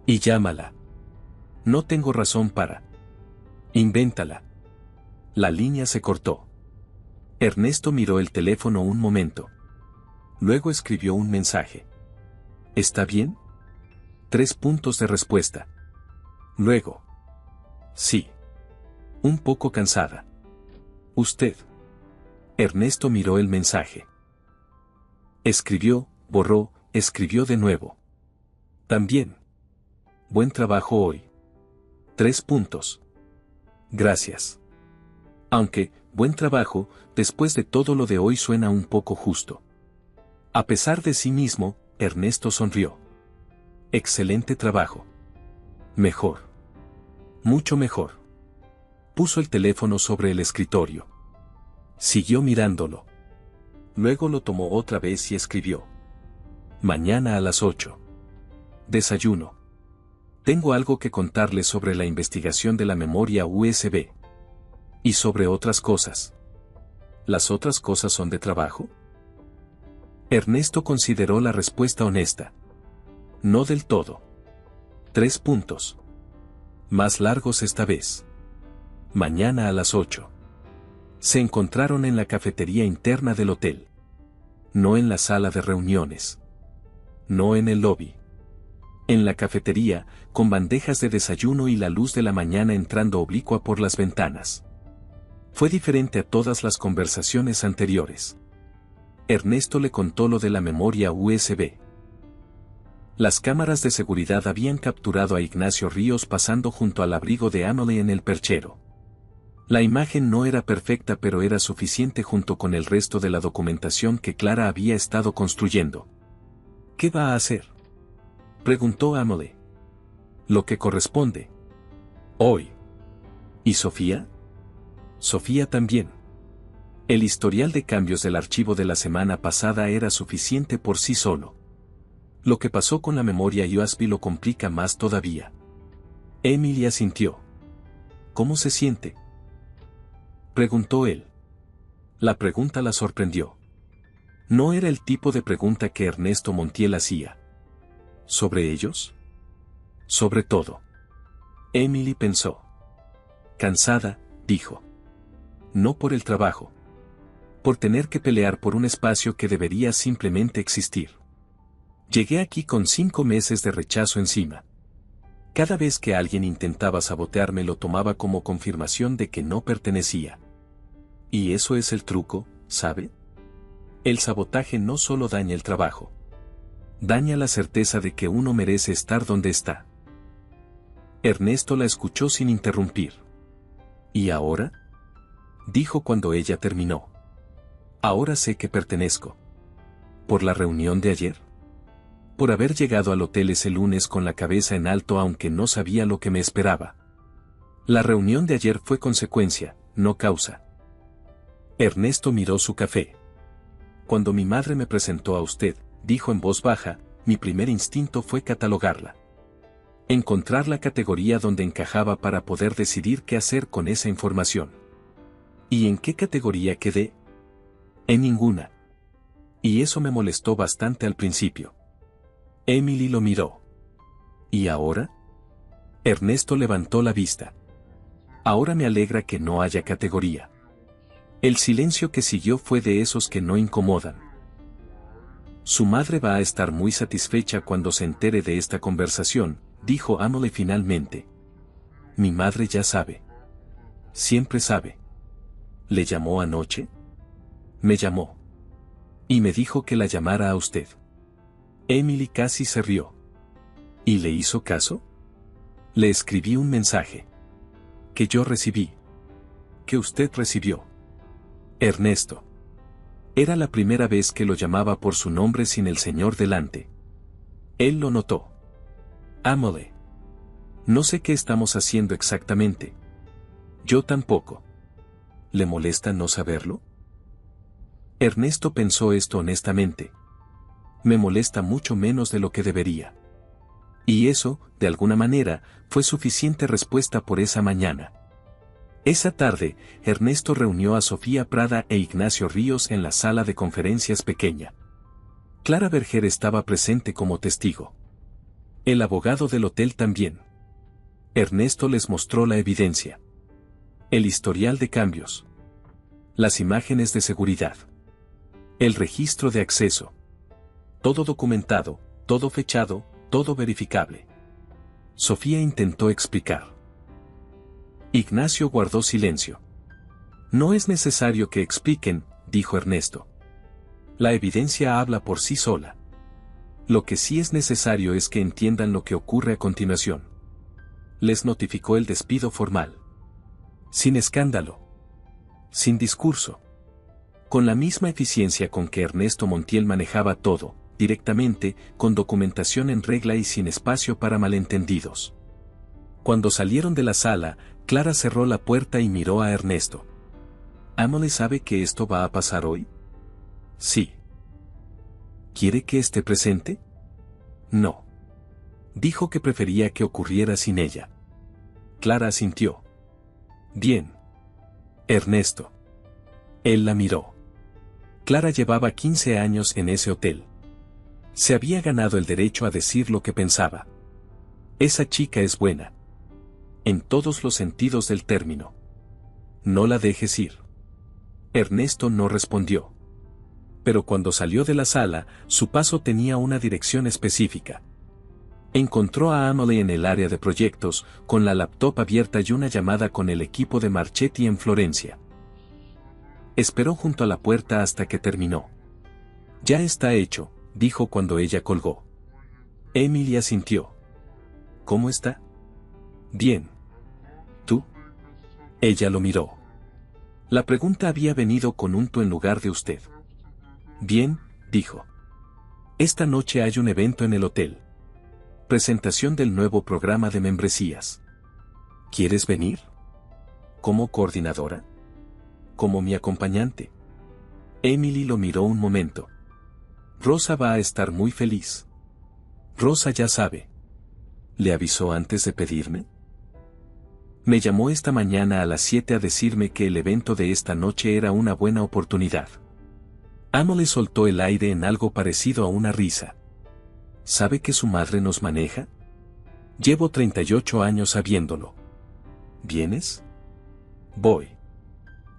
Y llámala. No tengo razón para. Invéntala. La línea se cortó. Ernesto miró el teléfono un momento. Luego escribió un mensaje. ¿Está bien? 3 puntos de respuesta. Luego. Sí. Un poco cansada. ¿Usted? Ernesto miró el mensaje. Escribió, borró, escribió de nuevo. También. Buen trabajo hoy. 3 puntos. Gracias. Aunque, buen trabajo, después de todo lo de hoy suena un poco justo. A pesar de sí mismo, Ernesto sonrió. Excelente trabajo. Mejor. Mucho mejor. Puso el teléfono sobre el escritorio. Siguió mirándolo. Luego lo tomó otra vez y escribió. Mañana a las 8. Desayuno. Tengo algo que contarles sobre la investigación de la memoria USB. Y sobre otras cosas. ¿Las otras cosas son de trabajo? Ernesto consideró la respuesta honesta. No del todo. 3 puntos. Más largos esta vez. Mañana a las 8. Se encontraron en la cafetería interna del hotel. No en la sala de reuniones. No en el lobby. En la cafetería, con bandejas de desayuno y la luz de la mañana entrando oblicua por las ventanas. Fue diferente a todas las conversaciones anteriores. Ernesto le contó lo de la memoria USB. Las cámaras de seguridad habían capturado a Ignacio Ríos pasando junto al abrigo de Emily en el perchero. La imagen no era perfecta, pero era suficiente junto con el resto de la documentación que Clara había estado construyendo. ¿Qué va a hacer?, preguntó Emily. Lo que corresponde. Hoy. ¿Y Sofía? Sofía también. El historial de cambios del archivo de la semana pasada era suficiente por sí solo. Lo que pasó con la memoria USB lo complica más todavía. Emily asintió. ¿Cómo se siente?, preguntó él. La pregunta la sorprendió. No era el tipo de pregunta que Ernesto Montiel hacía. ¿Sobre ellos? Sobre todo. Emily pensó. Cansada, dijo. No por el trabajo. Por tener que pelear por un espacio que debería simplemente existir. Llegué aquí con 5 meses de rechazo encima. Cada vez que alguien intentaba sabotearme lo tomaba como confirmación de que no pertenecía. Y eso es el truco, ¿sabe? El sabotaje no solo daña el trabajo. Daña la certeza de que uno merece estar donde está. Ernesto la escuchó sin interrumpir. ¿Y ahora?, dijo cuando ella terminó. Ahora sé que pertenezco. ¿Por la reunión de ayer? Por haber llegado al hotel ese lunes con la cabeza en alto aunque no sabía lo que me esperaba. La reunión de ayer fue consecuencia, no causa. Ernesto miró su café. Cuando mi madre me presentó a usted, dijo en voz baja, mi primer instinto fue catalogarla. Encontrar la categoría donde encajaba para poder decidir qué hacer con esa información. ¿Y en qué categoría quedé? En ninguna. Y eso me molestó bastante al principio. Emily lo miró. ¿Y ahora? Ernesto levantó la vista. Ahora me alegra que no haya categoría. El silencio que siguió fue de esos que no incomodan. Su madre va a estar muy satisfecha cuando se entere de esta conversación, dijo Emily finalmente. Mi madre ya sabe. Siempre sabe. ¿Le llamó anoche? Me llamó. Y me dijo que la llamara a usted. Emily casi se rió. ¿Y le hizo caso? Le escribí un mensaje. Que yo recibí. Que usted recibió. Ernesto. Era la primera vez que lo llamaba por su nombre sin el señor delante. Él lo notó. Emily. No sé qué estamos haciendo exactamente. Yo tampoco. ¿Le molesta no saberlo? Ernesto pensó esto honestamente. Me molesta mucho menos de lo que debería. Y eso, de alguna manera, fue suficiente respuesta por esa mañana. Esa tarde, Ernesto reunió a Sofía Prada e Ignacio Ríos en la sala de conferencias pequeña. Clara Berger estaba presente como testigo. El abogado del hotel también. Ernesto les mostró la evidencia. El historial de cambios. Las imágenes de seguridad. El registro de acceso. Todo documentado, todo fechado, todo verificable. Sofía intentó explicar. Ignacio guardó silencio. No es necesario que expliquen, dijo Ernesto. La evidencia habla por sí sola. Lo que sí es necesario es que entiendan lo que ocurre a continuación. Les notificó el despido formal. Sin escándalo. Sin discurso. Con la misma eficiencia con que Ernesto Montiel manejaba todo, directamente, con documentación en regla y sin espacio para malentendidos. Cuando salieron de la sala, Clara cerró la puerta y miró a Ernesto. ¿Emily sabe que esto va a pasar hoy? Sí. ¿Quiere que esté presente? No. Dijo que prefería que ocurriera sin ella. Clara asintió. Bien. Ernesto. Él la miró. Clara llevaba 15 años en ese hotel. Se había ganado el derecho a decir lo que pensaba. Esa chica es buena. En todos los sentidos del término. No la dejes ir. Ernesto no respondió. Pero cuando salió de la sala, su paso tenía una dirección específica. Encontró a Emily en el área de proyectos, con la laptop abierta y una llamada con el equipo de Marchetti en Florencia. Esperó junto a la puerta hasta que terminó. Ya está hecho, dijo cuando ella colgó. Emily asintió. ¿Cómo está? Bien. ¿Tú? Ella lo miró. La pregunta había venido con un tú en lugar de usted. Bien, dijo. Esta noche hay un evento en el hotel. Presentación del nuevo programa de membresías. ¿Quieres venir? ¿Como coordinadora? ¿Como mi acompañante? Emily lo miró un momento. Rosa va a estar muy feliz. Rosa ya sabe. ¿Le avisó antes de pedirme? Me llamó esta mañana a las 7 a decirme que el evento de esta noche era una buena oportunidad. Emily soltó el aire en algo parecido a una risa. ¿Sabe que su madre nos maneja? Llevo 38 años sabiéndolo. ¿Vienes? Voy.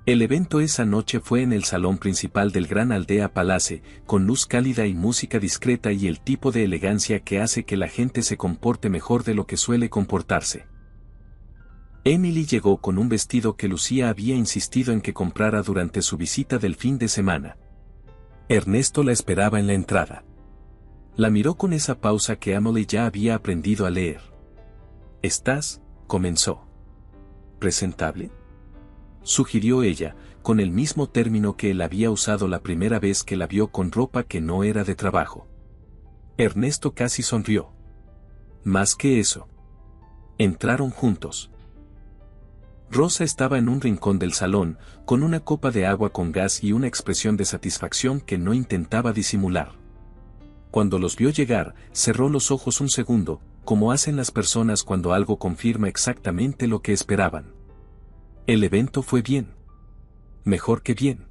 El evento esa noche fue en el salón principal del Gran Aldea Palace, con luz cálida y música discreta y el tipo de elegancia que hace que la gente se comporte mejor de lo que suele comportarse. Emily llegó con un vestido que Lucía había insistido en que comprara durante su visita del fin de semana. Ernesto la esperaba en la entrada. La miró con esa pausa que Emily ya había aprendido a leer. «¿Estás?» comenzó. «¿Presentable?», sugirió ella, con el mismo término que él había usado la primera vez que la vio con ropa que no era de trabajo. Ernesto casi sonrió. Más que eso. Entraron juntos. Rosa estaba en un rincón del salón, con una copa de agua con gas y una expresión de satisfacción que no intentaba disimular. Cuando los vio llegar, cerró los ojos un segundo, como hacen las personas cuando algo confirma exactamente lo que esperaban. El evento fue bien. Mejor que bien.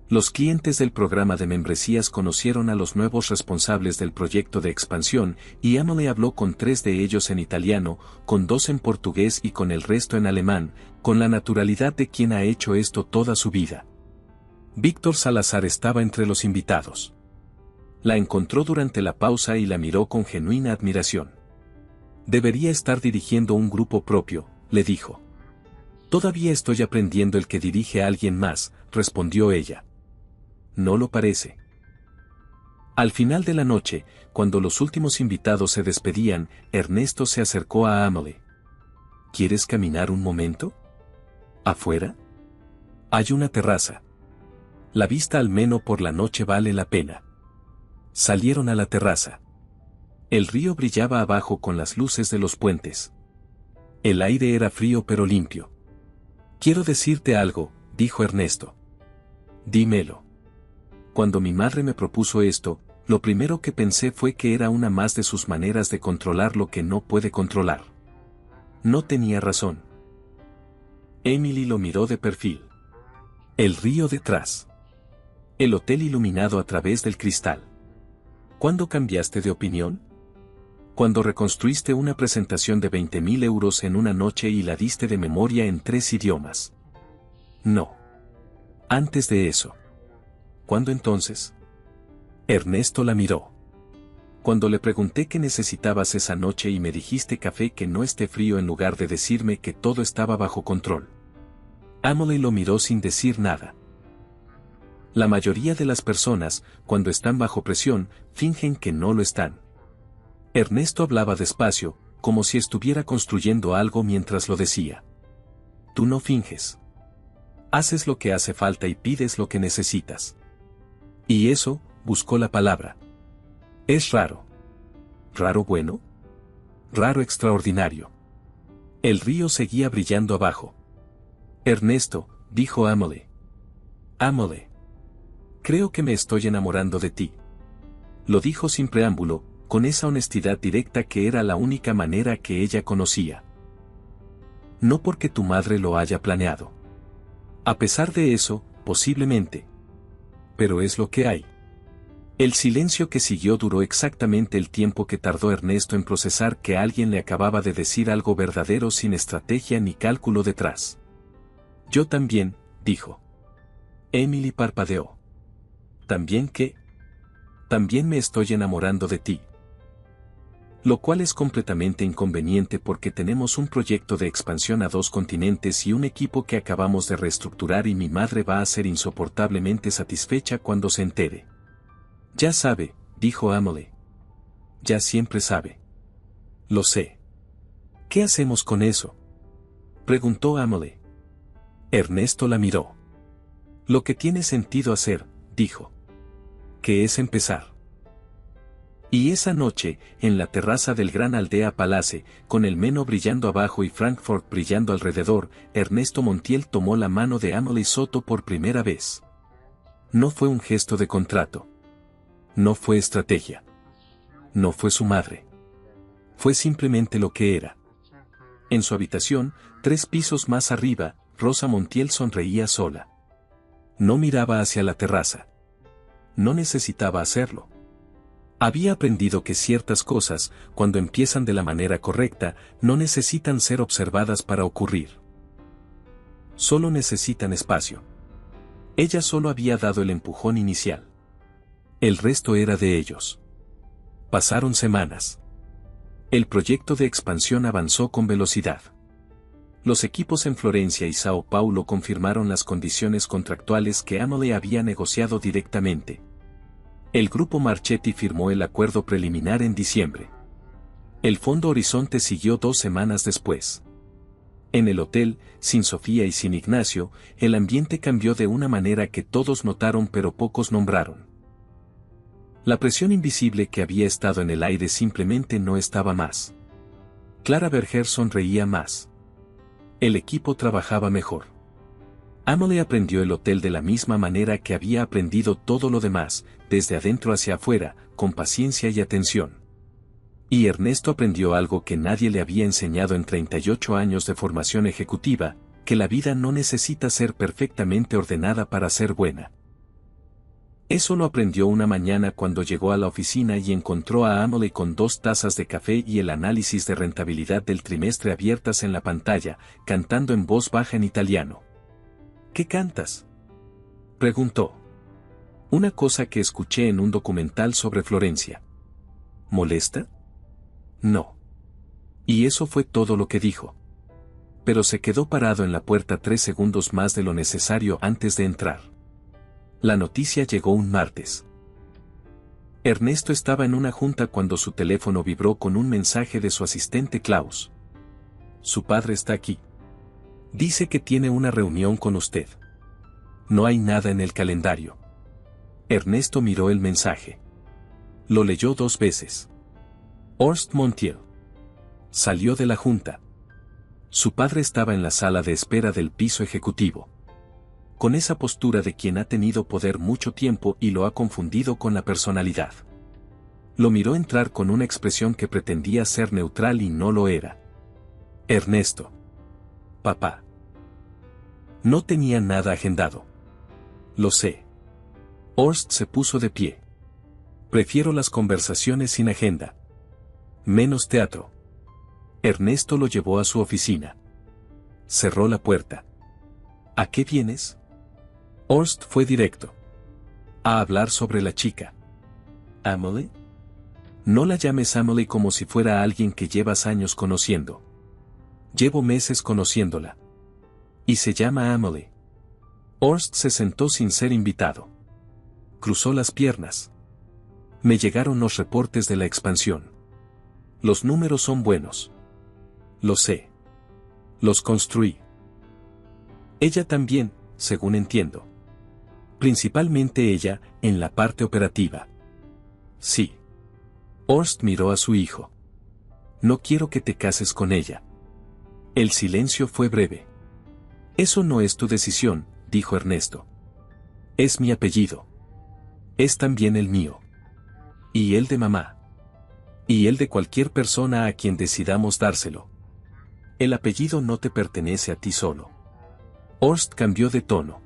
Los clientes del programa de membresías conocieron a los nuevos responsables del proyecto de expansión y Emily habló con 3 de ellos en italiano, con 2 en portugués y con el resto en alemán, con la naturalidad de quien ha hecho esto toda su vida. Víctor Salazar estaba entre los invitados. La encontró durante la pausa y la miró con genuina admiración. Debería estar dirigiendo un grupo propio, le dijo. Todavía estoy aprendiendo el que dirige a alguien más, respondió ella. ¿No lo parece? Al final de la noche, cuando los últimos invitados se despedían, Ernesto se acercó a Emily. ¿Quieres caminar un momento? ¿Afuera? Hay una terraza. La vista al menos por la noche vale la pena. Salieron a la terraza. El río brillaba abajo con las luces de los puentes. El aire era frío pero limpio. Quiero decirte algo, dijo Ernesto. Dímelo. Cuando mi madre me propuso esto, lo primero que pensé fue que era una más de sus maneras de controlar lo que no puede controlar. No tenía razón. Emily lo miró de perfil. El río detrás. El hotel iluminado a través del cristal. ¿Cuándo cambiaste de opinión? Cuando reconstruiste una presentación de 20.000 euros en una noche y la diste de memoria en 3 idiomas. No. Antes de eso. ¿Cuándo entonces? Ernesto la miró. Cuando le pregunté qué necesitabas esa noche y me dijiste café que no esté frío en lugar de decirme que todo estaba bajo control. Emily lo miró sin decir nada. La mayoría de las personas, cuando están bajo presión, fingen que no lo están. Ernesto hablaba despacio, como si estuviera construyendo algo mientras lo decía. Tú no finges. Haces lo que hace falta y pides lo que necesitas. Y eso, buscó la palabra. Es raro. ¿Raro bueno? Raro extraordinario. El río seguía brillando abajo. Ernesto, dijo Emily. Emily. Creo que me estoy enamorando de ti. Lo dijo sin preámbulo, con esa honestidad directa que era la única manera que ella conocía. No porque tu madre lo haya planeado. A pesar de eso, posiblemente. Pero es lo que hay. El silencio que siguió duró exactamente el tiempo que tardó Ernesto en procesar que alguien le acababa de decir algo verdadero sin estrategia ni cálculo detrás. Yo también, dijo. Emily parpadeó. ¿También qué? También me estoy enamorando de ti. Lo cual es completamente inconveniente porque tenemos un proyecto de expansión a 2 continentes y un equipo que acabamos de reestructurar y mi madre va a ser insoportablemente satisfecha cuando se entere. Ya sabe, dijo Emily. Ya siempre sabe. Lo sé. ¿Qué hacemos con eso? Preguntó Emily. Ernesto la miró. Lo que tiene sentido hacer, dijo. ¿Qué es empezar? Y esa noche, en la terraza del Gran Aldea Palace, con el Meno brillando abajo y Frankfurt brillando alrededor, Ernesto Montiel tomó la mano de Emily Soto por primera vez. No fue un gesto de contrato. No fue estrategia. No fue su madre. Fue simplemente lo que era. En su habitación, 3 pisos más arriba, Rosa Montiel sonreía sola. No miraba hacia la terraza. No necesitaba hacerlo. Había aprendido que ciertas cosas, cuando empiezan de la manera correcta, no necesitan ser observadas para ocurrir. Solo necesitan espacio. Ella solo había dado el empujón inicial. El resto era de ellos. Pasaron semanas. El proyecto de expansión avanzó con velocidad. Los equipos en Florencia y Sao Paulo confirmaron las condiciones contractuales que Emily había negociado directamente. El grupo Marchetti firmó el acuerdo preliminar en diciembre. El Fondo Horizonte siguió 2 semanas después. En el hotel, sin Sofía y sin Ignacio, el ambiente cambió de una manera que todos notaron pero pocos nombraron. La presión invisible que había estado en el aire simplemente no estaba más. Clara Berger sonreía más. El equipo trabajaba mejor. Emily aprendió el hotel de la misma manera que había aprendido todo lo demás, desde adentro hacia afuera, con paciencia y atención. Y Ernesto aprendió algo que nadie le había enseñado en 38 años de formación ejecutiva, que la vida no necesita ser perfectamente ordenada para ser buena. Eso lo aprendió una mañana cuando llegó a la oficina y encontró a Emily con 2 tazas de café y el análisis de rentabilidad del trimestre abiertas en la pantalla, cantando en voz baja en italiano. ¿Qué cantas?, preguntó. Una cosa que escuché en un documental sobre Florencia. ¿Molesta? No. Y eso fue todo lo que dijo. Pero se quedó parado en la puerta 3 segundos más de lo necesario antes de entrar. La noticia llegó un martes. Ernesto estaba en una junta cuando su teléfono vibró con un mensaje de su asistente Klaus. Su padre está aquí. Dice que tiene una reunión con usted. No hay nada en el calendario. Ernesto miró el mensaje. Lo leyó 2 veces. Horst Montiel. Salió de la junta. Su padre estaba en la sala de espera del piso ejecutivo. Con esa postura de quien ha tenido poder mucho tiempo y lo ha confundido con la personalidad. Lo miró entrar con una expresión que pretendía ser neutral y no lo era. Ernesto. Papá. No tenía nada agendado. Lo sé. Horst se puso de pie. Prefiero las conversaciones sin agenda. Menos teatro. Ernesto lo llevó a su oficina. Cerró la puerta. ¿A qué vienes? Horst fue directo. A hablar sobre la chica. ¿Emily? No la llames Emily como si fuera alguien que llevas años conociendo. Llevo meses conociéndola. Y se llama Emily. Horst se sentó sin ser invitado. Cruzó las piernas. Me llegaron los reportes de la expansión. Los números son buenos. Lo sé. Los construí. Ella también, según entiendo. Principalmente ella, en la parte operativa. Sí. Horst miró a su hijo. No quiero que te cases con ella. El silencio fue breve. Eso no es tu decisión, dijo Ernesto. Es mi apellido. Es también el mío. Y el de mamá. Y el de cualquier persona a quien decidamos dárselo. El apellido no te pertenece a ti solo. Horst cambió de tono.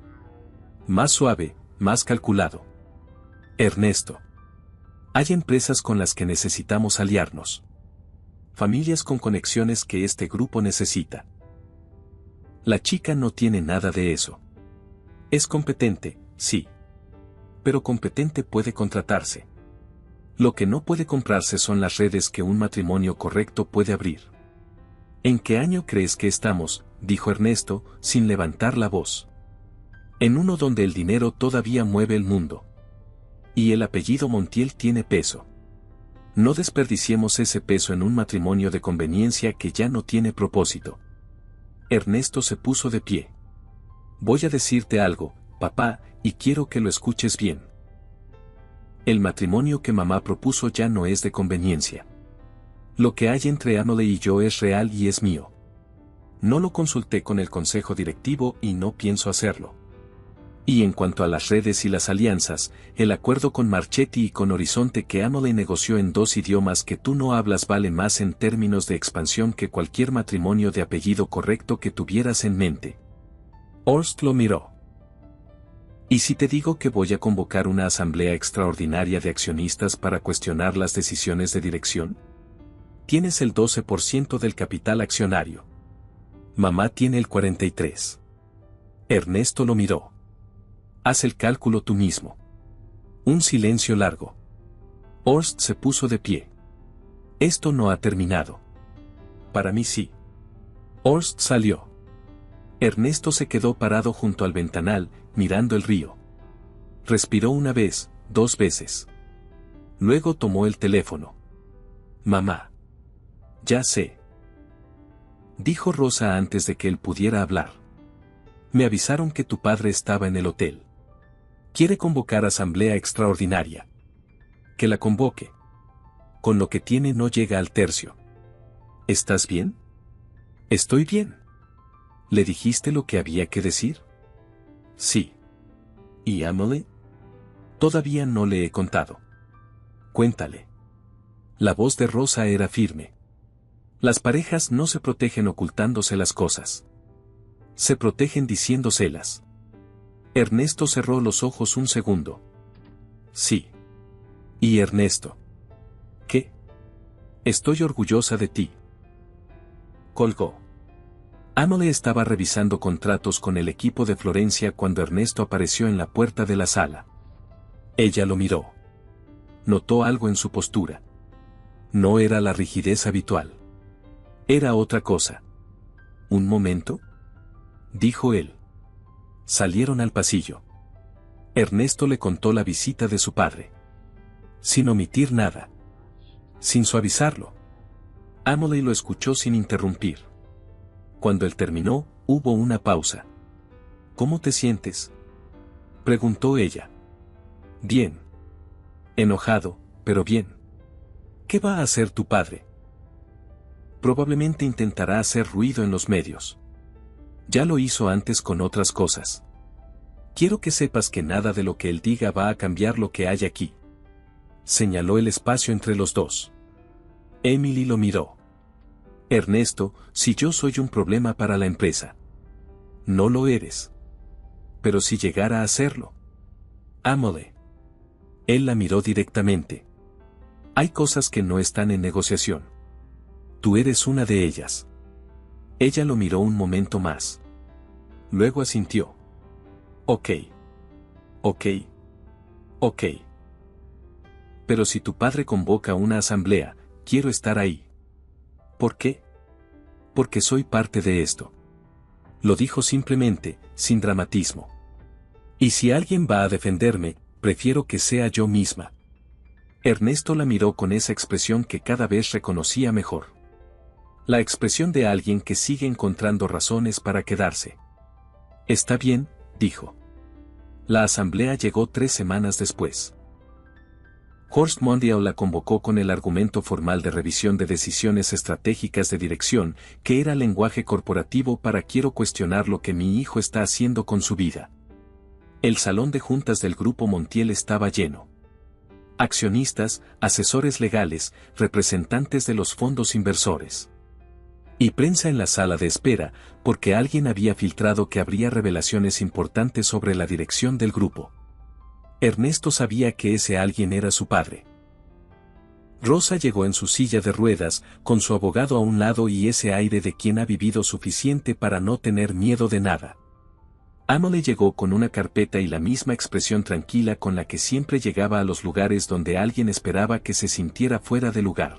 Más suave, más calculado. Ernesto. Hay empresas con las que necesitamos aliarnos. Familias con conexiones que este grupo necesita. La chica no tiene nada de eso. Es competente, sí. Pero competente puede contratarse. Lo que no puede comprarse son las redes que un matrimonio correcto puede abrir. ¿En qué año crees que estamos?, dijo Ernesto, sin levantar la voz. En uno donde el dinero todavía mueve el mundo. Y el apellido Montiel tiene peso. No desperdiciemos ese peso en un matrimonio de conveniencia que ya no tiene propósito. Ernesto se puso de pie. Voy a decirte algo, papá, y quiero que lo escuches bien. El matrimonio que mamá propuso ya no es de conveniencia. Lo que hay entre Emily y yo es real y es mío. No lo consulté con el consejo directivo y no pienso hacerlo. Y en cuanto a las redes y las alianzas, el acuerdo con Marchetti y con Horizonte que Emily negoció en 2 idiomas que tú no hablas vale más en términos de expansión que cualquier matrimonio de apellido correcto que tuvieras en mente. Horst lo miró. ¿Y si te digo que voy a convocar una asamblea extraordinaria de accionistas para cuestionar las decisiones de dirección? Tienes el 12% del capital accionario. Mamá tiene el 43%. Ernesto lo miró. Haz el cálculo tú mismo. Un silencio largo. Horst se puso de pie. Esto no ha terminado. Para mí sí. Horst salió. Ernesto se quedó parado junto al ventanal, mirando el río. Respiró una vez, 2 veces. Luego tomó el teléfono. Mamá. Ya sé. Dijo Rosa antes de que él pudiera hablar. Me avisaron que tu padre estaba en el hotel. Quiere convocar asamblea extraordinaria. Que la convoque. Con lo que tiene no llega al tercio. ¿Estás bien? Estoy bien. ¿Le dijiste lo que había que decir? Sí. ¿Y Emily? Todavía no le he contado. Cuéntale. La voz de Rosa era firme. Las parejas no se protegen ocultándose las cosas. Se protegen diciéndoselas. Ernesto cerró los ojos un segundo. Sí. ¿Y Ernesto? ¿Qué? Estoy orgullosa de ti. Colgó. Emily estaba revisando contratos con el equipo de Florencia cuando Ernesto apareció en la puerta de la sala. Ella lo miró. Notó algo en su postura. No era la rigidez habitual. Era otra cosa. ¿Un momento?, dijo él. Salieron al pasillo. Ernesto le contó la visita de su padre. Sin omitir nada. Sin suavizarlo. Emily lo escuchó sin interrumpir. Cuando él terminó, hubo una pausa. ¿Cómo te sientes?, preguntó ella. Bien. Enojado, pero bien. ¿Qué va a hacer tu padre? Probablemente intentará hacer ruido en los medios. Ya lo hizo antes con otras cosas. Quiero que sepas que nada de lo que él diga va a cambiar lo que hay aquí. Señaló el espacio entre los dos. Emily lo miró. Ernesto, si yo soy un problema para la empresa. No lo eres. Pero si llegara a serlo. Ámale. Él la miró directamente. Hay cosas que no están en negociación. Tú eres una de ellas. Ella lo miró un momento más. Luego asintió. Ok. Ok. Ok. Pero si tu padre convoca una asamblea, quiero estar ahí. ¿Por qué? Porque soy parte de esto. Lo dijo simplemente, sin dramatismo. Y si alguien va a defenderme, prefiero que sea yo misma. Ernesto la miró con esa expresión que cada vez reconocía mejor. La expresión de alguien que sigue encontrando razones para quedarse. Está bien, dijo. La asamblea llegó 3 semanas después. Horst Mondial la convocó con el argumento formal de revisión de decisiones estratégicas de dirección, que era lenguaje corporativo para quiero cuestionar lo que mi hijo está haciendo con su vida. El salón de juntas del Grupo Montiel estaba lleno. Accionistas, asesores legales, representantes de los fondos inversores. Y prensa en la sala de espera, porque alguien había filtrado que habría revelaciones importantes sobre la dirección del grupo. Ernesto sabía que ese alguien era su padre. Rosa llegó en su silla de ruedas, con su abogado a un lado y ese aire de quien ha vivido suficiente para no tener miedo de nada. Ámale llegó con una carpeta y la misma expresión tranquila con la que siempre llegaba a los lugares donde alguien esperaba que se sintiera fuera de lugar.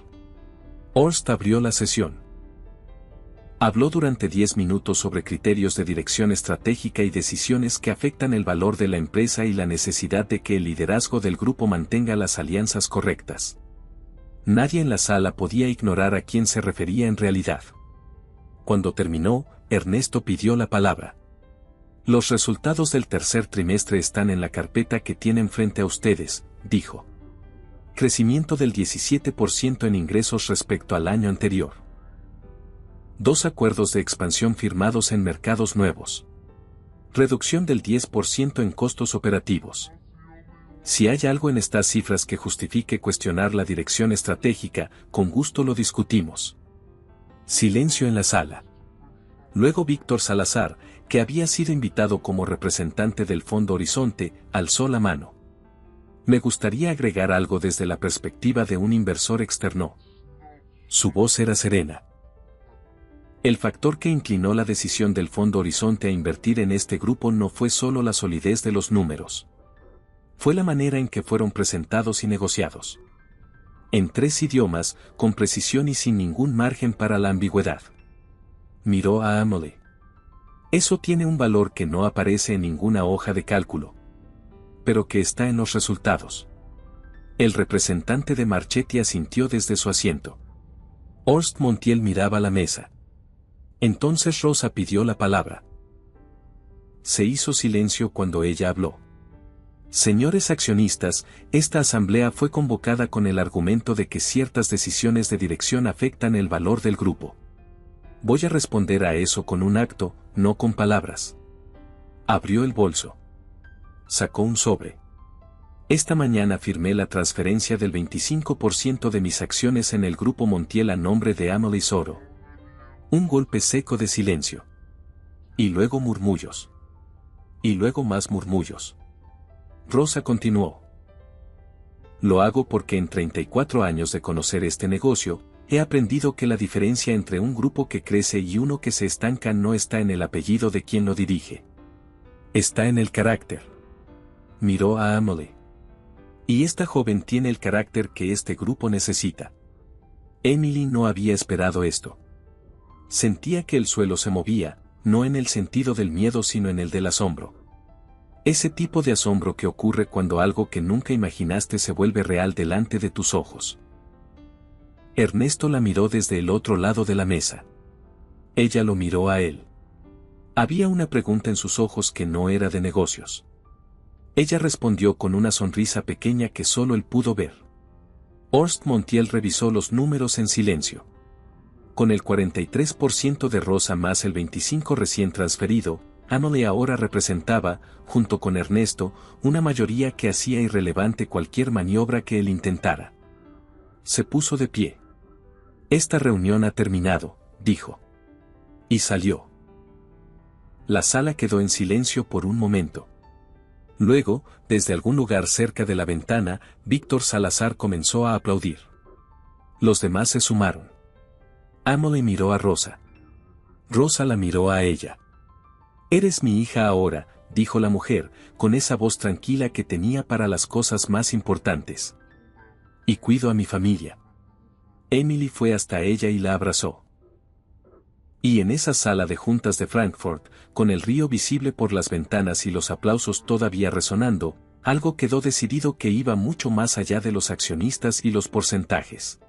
Horst abrió la sesión. Habló durante 10 minutos sobre criterios de dirección estratégica y decisiones que afectan el valor de la empresa y la necesidad de que el liderazgo del grupo mantenga las alianzas correctas. Nadie en la sala podía ignorar a quién se refería en realidad. Cuando terminó, Ernesto pidió la palabra. Los resultados del tercer trimestre están en la carpeta que tienen frente a ustedes, dijo. Crecimiento del 17% en ingresos respecto al año anterior. 2 acuerdos de expansión firmados en mercados nuevos. Reducción del 10% en costos operativos. Si hay algo en estas cifras que justifique cuestionar la dirección estratégica, con gusto lo discutimos. Silencio en la sala. Luego Víctor Salazar, que había sido invitado como representante del Fondo Horizonte, alzó la mano. Me gustaría agregar algo desde la perspectiva de un inversor externo. Su voz era serena. El factor que inclinó la decisión del Fondo Horizonte a invertir en este grupo no fue solo la solidez de los números. Fue la manera en que fueron presentados y negociados. En 3 idiomas, con precisión y sin ningún margen para la ambigüedad. Miró a Ámale. Eso tiene un valor que no aparece en ninguna hoja de cálculo. Pero que está en los resultados. El representante de Marchetti asintió desde su asiento. Horst Montiel miraba la mesa. Entonces Rosa pidió la palabra. Se hizo silencio cuando ella habló. Señores accionistas, esta asamblea fue convocada con el argumento de que ciertas decisiones de dirección afectan el valor del grupo. Voy a responder a eso con un acto, no con palabras. Abrió el bolso. Sacó un sobre. Esta mañana firmé la transferencia del 25% de mis acciones en el Grupo Montiel a nombre de Ámale Soro. Un golpe seco de silencio. Y luego murmullos. Y luego más murmullos. Rosa continuó. Lo hago porque en 34 años de conocer este negocio, he aprendido que la diferencia entre un grupo que crece y uno que se estanca no está en el apellido de quien lo dirige. Está en el carácter. Miró a Ámale. Y esta joven tiene el carácter que este grupo necesita. Emily no había esperado esto. Sentía que el suelo se movía, no en el sentido del miedo sino en el del asombro. Ese tipo de asombro que ocurre cuando algo que nunca imaginaste se vuelve real delante de tus ojos. Ernesto la miró desde el otro lado de la mesa. Ella lo miró a él. Había una pregunta en sus ojos que no era de negocios. Ella respondió con una sonrisa pequeña que solo él pudo ver. Horst Montiel revisó los números en silencio. Con el 43% de Rosa más el 25% recién transferido, Emily ahora representaba, junto con Ernesto, una mayoría que hacía irrelevante cualquier maniobra que él intentara. Se puso de pie. Esta reunión ha terminado, dijo. Y salió. La sala quedó en silencio por un momento. Luego, desde algún lugar cerca de la ventana, Víctor Salazar comenzó a aplaudir. Los demás se sumaron. Emily miró a Rosa. Rosa la miró a ella. «Eres mi hija ahora», dijo la mujer, con esa voz tranquila que tenía para las cosas más importantes. «Y cuido a mi familia». Emily fue hasta ella y la abrazó. Y en esa sala de juntas de Frankfurt, con el río visible por las ventanas y los aplausos todavía resonando, algo quedó decidido que iba mucho más allá de los accionistas y los porcentajes.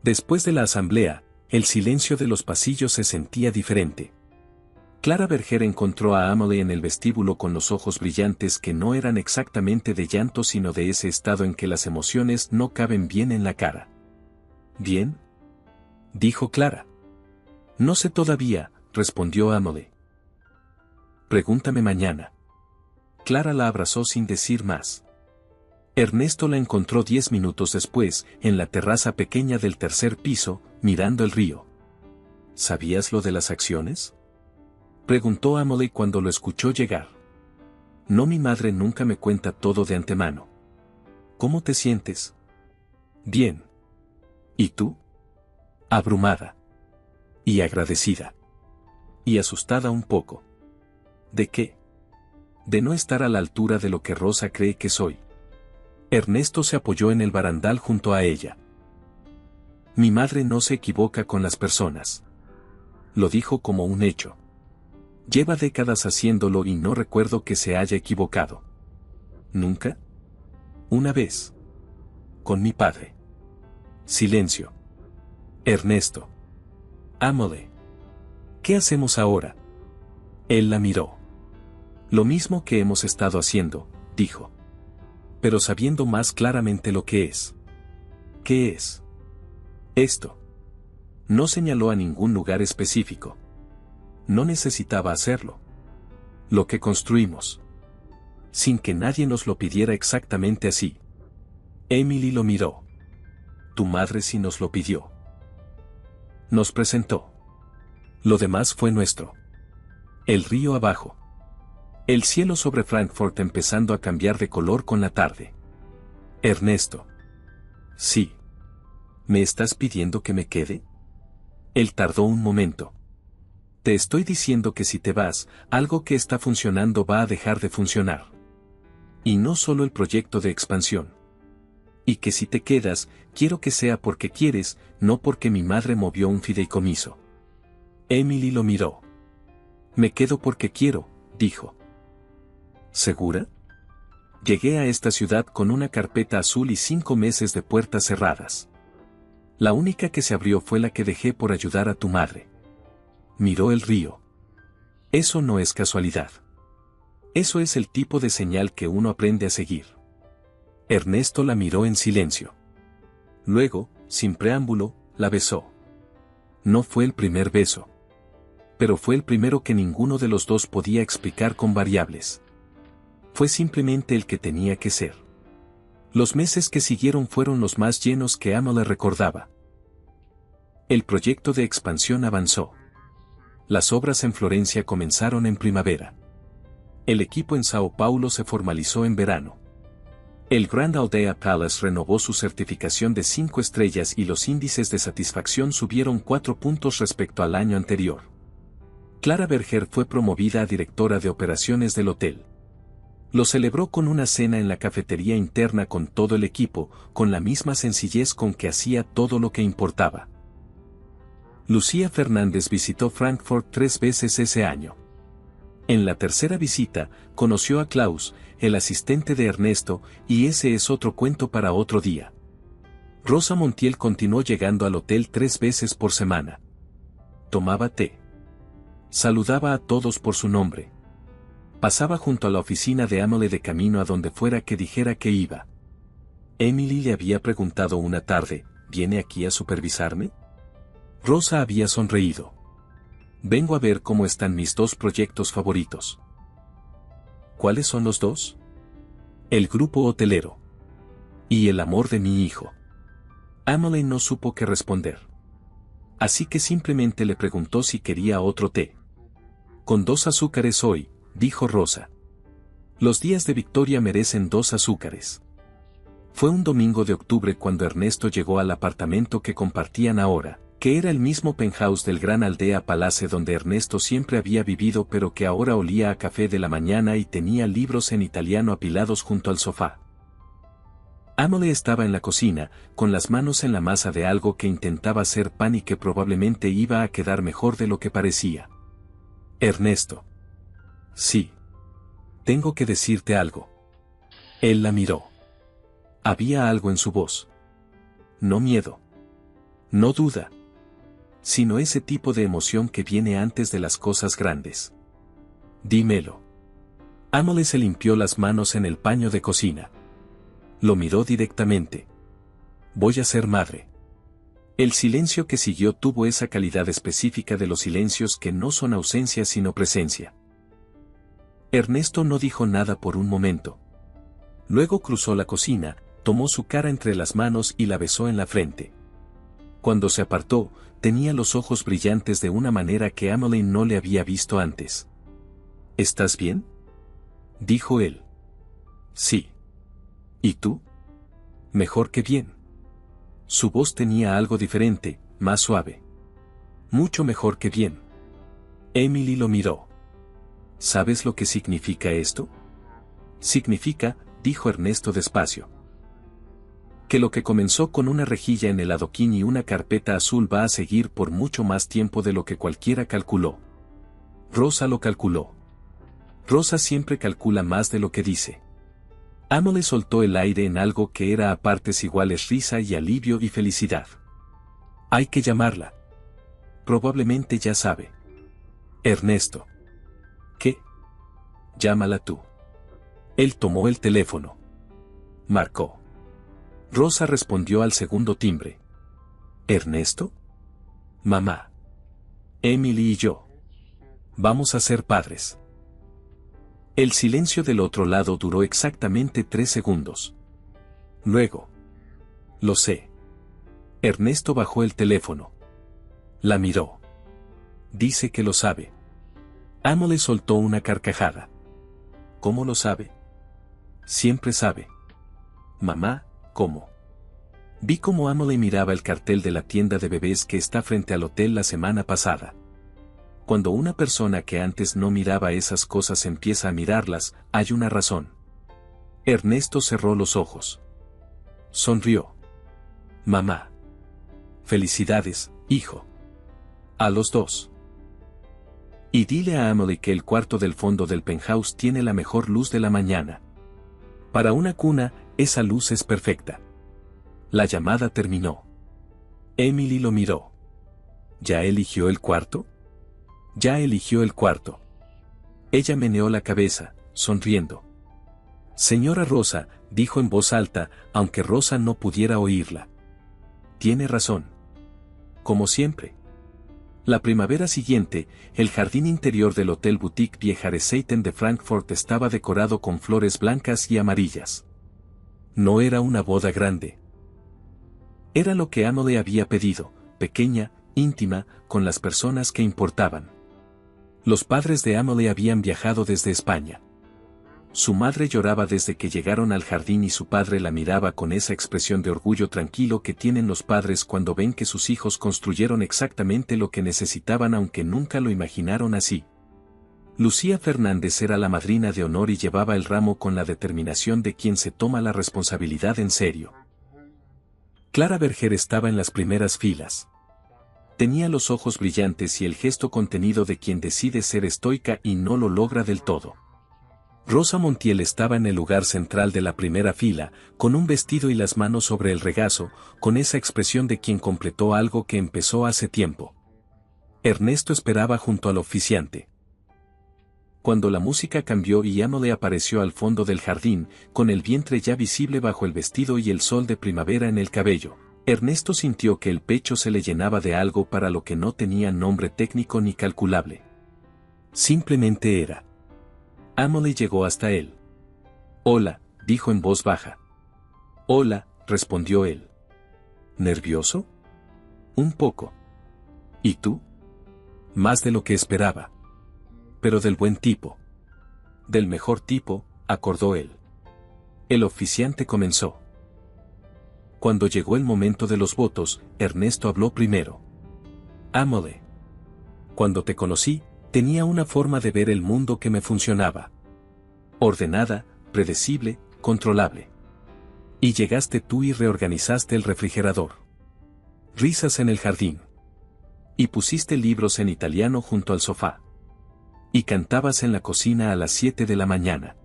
Después de la asamblea, el silencio de los pasillos se sentía diferente. Clara Berger encontró a Emily en el vestíbulo con los ojos brillantes que no eran exactamente de llanto sino de ese estado en que las emociones no caben bien en la cara. «¿Bien?», dijo Clara. «No sé todavía», respondió Emily. «Pregúntame mañana». Clara la abrazó sin decir más. Ernesto la encontró 10 minutos después, en la terraza pequeña del tercer piso, mirando el río. «¿Sabías lo de las acciones?», preguntó Emily cuando lo escuchó llegar. «No, mi madre nunca me cuenta todo de antemano». «¿Cómo te sientes?». «Bien». «¿Y tú?». «Abrumada». «Y agradecida». «Y asustada un poco». «¿De qué?». «De no estar a la altura de lo que Rosa cree que soy». Ernesto se apoyó en el barandal junto a ella. «Mi madre no se equivoca con las personas». Lo dijo como un hecho. «Lleva décadas haciéndolo y no recuerdo que se haya equivocado». «¿Nunca?». «Una vez. Con mi padre». Silencio. «Ernesto». «Emily. ¿Qué hacemos ahora?». Él la miró. «Lo mismo que hemos estado haciendo», dijo. «Pero sabiendo más claramente lo que es». «¿Qué es?». «Esto». No señaló a ningún lugar específico. No necesitaba hacerlo. «Lo que construimos». Sin que nadie nos lo pidiera exactamente así. Emily lo miró. «Tu madre sí nos lo pidió». Nos presentó. Lo demás fue nuestro. El río abajo. El cielo sobre Frankfurt empezando a cambiar de color con la tarde. Ernesto. «Sí». «¿Me estás pidiendo que me quede?». Él tardó un momento. «Te estoy diciendo que si te vas, algo que está funcionando va a dejar de funcionar. Y no solo el proyecto de expansión. Y que si te quedas, quiero que sea porque quieres, no porque mi madre movió un fideicomiso». Emily lo miró. «Me quedo porque quiero», dijo. «¿Segura?». «Llegué a esta ciudad con una carpeta azul y 5 meses de puertas cerradas. La única que se abrió fue la que dejé por ayudar a tu madre». Miró el río. «Eso no es casualidad. Eso es el tipo de señal que uno aprende a seguir». Ernesto la miró en silencio. Luego, sin preámbulo, la besó. No fue el primer beso. Pero fue el primero que ninguno de los dos podía explicar con variables. Fue simplemente el que tenía que ser. Los meses que siguieron fueron los más llenos que Emily recordaba. El proyecto de expansión avanzó. Las obras en Florencia comenzaron en primavera. El equipo en Sao Paulo se formalizó en verano. El Grand Aldea Palace renovó su certificación de 5 estrellas y los índices de satisfacción subieron 4 puntos respecto al año anterior. Clara Berger fue promovida a directora de operaciones del hotel. Lo celebró con una cena en la cafetería interna con todo el equipo, con la misma sencillez con que hacía todo lo que importaba. Lucía Fernández visitó Frankfurt 3 veces ese año. En la tercera visita, conoció a Klaus, el asistente de Ernesto, y ese es otro cuento para otro día. Rosa Montiel continuó llegando al hotel 3 veces por semana. Tomaba té. Saludaba a todos por su nombre. Pasaba junto a la oficina de Emily de camino a donde fuera que dijera que iba. Emily le había preguntado una tarde, ¿viene aquí a supervisarme? Rosa había sonreído. Vengo a ver cómo están mis dos proyectos favoritos. ¿Cuáles son los dos? El grupo hotelero. Y el amor de mi hijo. Emily no supo qué responder. Así que simplemente le preguntó si quería otro té. Con 2 azúcares hoy, dijo Rosa. Los días de Victoria merecen 2 azúcares. Fue un domingo de octubre cuando Ernesto llegó al apartamento que compartían ahora, que era el mismo penthouse del Gran Aldea Palace donde Ernesto siempre había vivido pero que ahora olía a café de la mañana y tenía libros en italiano apilados junto al sofá. Emily estaba en la cocina, con las manos en la masa de algo que intentaba hacer pan y que probablemente iba a quedar mejor de lo que parecía. Ernesto. Sí. Tengo que decirte algo. Él la miró. Había algo en su voz. No miedo. No duda. Sino ese tipo de emoción que viene antes de las cosas grandes. Dímelo. Emily se limpió las manos en el paño de cocina. Lo miró directamente. Voy a ser madre. El silencio que siguió tuvo esa calidad específica de los silencios que no son ausencia sino presencia. Ernesto no dijo nada por un momento. Luego cruzó la cocina, tomó su cara entre las manos y la besó en la frente. Cuando se apartó, tenía los ojos brillantes de una manera que Emily no le había visto antes. ¿Estás bien?, dijo él. Sí. ¿Y tú? Mejor que bien. Su voz tenía algo diferente, más suave. Mucho mejor que bien. Emily lo miró. ¿Sabes lo que significa esto? Significa, dijo Ernesto despacio, que lo que comenzó con una rejilla en el adoquín y una carpeta azul va a seguir por mucho más tiempo de lo que cualquiera calculó. Rosa lo calculó. Rosa siempre calcula más de lo que dice. Emily soltó el aire en algo que era a partes iguales risa y alivio y felicidad. Hay que llamarla. Probablemente ya sabe. Ernesto. ¿Qué? Llámala tú. Él tomó el teléfono. Marcó. Rosa respondió al segundo timbre. ¿Ernesto? Mamá. Emily y yo. Vamos a ser padres. El silencio del otro lado duró exactamente 3 segundos. Luego. Lo sé. Ernesto bajó el teléfono. La miró. Dice que lo sabe. Emily soltó una carcajada. ¿Cómo lo sabe? Siempre sabe. Mamá, ¿cómo? Vi cómo Emily miraba el cartel de la tienda de bebés que está frente al hotel la semana pasada. Cuando una persona que antes no miraba esas cosas empieza a mirarlas, hay una razón. Ernesto cerró los ojos. Sonrió. Mamá. Felicidades, hijo. A los dos. Y dile a Emily que el cuarto del fondo del penthouse tiene la mejor luz de la mañana. Para una cuna, esa luz es perfecta. La llamada terminó. Emily lo miró. ¿Ya eligió el cuarto? Ya eligió el cuarto. Ella meneó la cabeza, sonriendo. Señora Rosa, dijo en voz alta, aunque Rosa no pudiera oírla. Tiene razón. Como siempre. La primavera siguiente, el jardín interior del Hotel Boutique Viejareseiten de Frankfurt estaba decorado con flores blancas y amarillas. No era una boda grande. Era lo que Emily había pedido, pequeña, íntima, con las personas que importaban. Los padres de Emily habían viajado desde España. Su madre lloraba desde que llegaron al jardín y su padre la miraba con esa expresión de orgullo tranquilo que tienen los padres cuando ven que sus hijos construyeron exactamente lo que necesitaban aunque nunca lo imaginaron así. Lucía Fernández era la madrina de honor y llevaba el ramo con la determinación de quien se toma la responsabilidad en serio. Clara Berger estaba en las primeras filas. Tenía los ojos brillantes y el gesto contenido de quien decide ser estoica y no lo logra del todo. Rosa Montiel estaba en el lugar central de la primera fila, con un vestido y las manos sobre el regazo, con esa expresión de quien completó algo que empezó hace tiempo. Ernesto esperaba junto al oficiante. Cuando la música cambió y Emily apareció al fondo del jardín, con el vientre ya visible bajo el vestido y el sol de primavera en el cabello, Ernesto sintió que el pecho se le llenaba de algo para lo que no tenía nombre técnico ni calculable. Simplemente era. Emily llegó hasta él. Hola, dijo en voz baja. Hola, respondió él. ¿Nervioso? Un poco. ¿Y tú? Más de lo que esperaba. Pero del buen tipo. Del mejor tipo, acordó él. El oficiante comenzó. Cuando llegó el momento de los votos, Ernesto habló primero. Emily. Cuando te conocí, tenía una forma de ver el mundo que me funcionaba. Ordenada, predecible, controlable. Y llegaste tú y reorganizaste el refrigerador. Risas en el jardín. Y pusiste libros en italiano junto al sofá. Y cantabas en la cocina a las 7 de la mañana.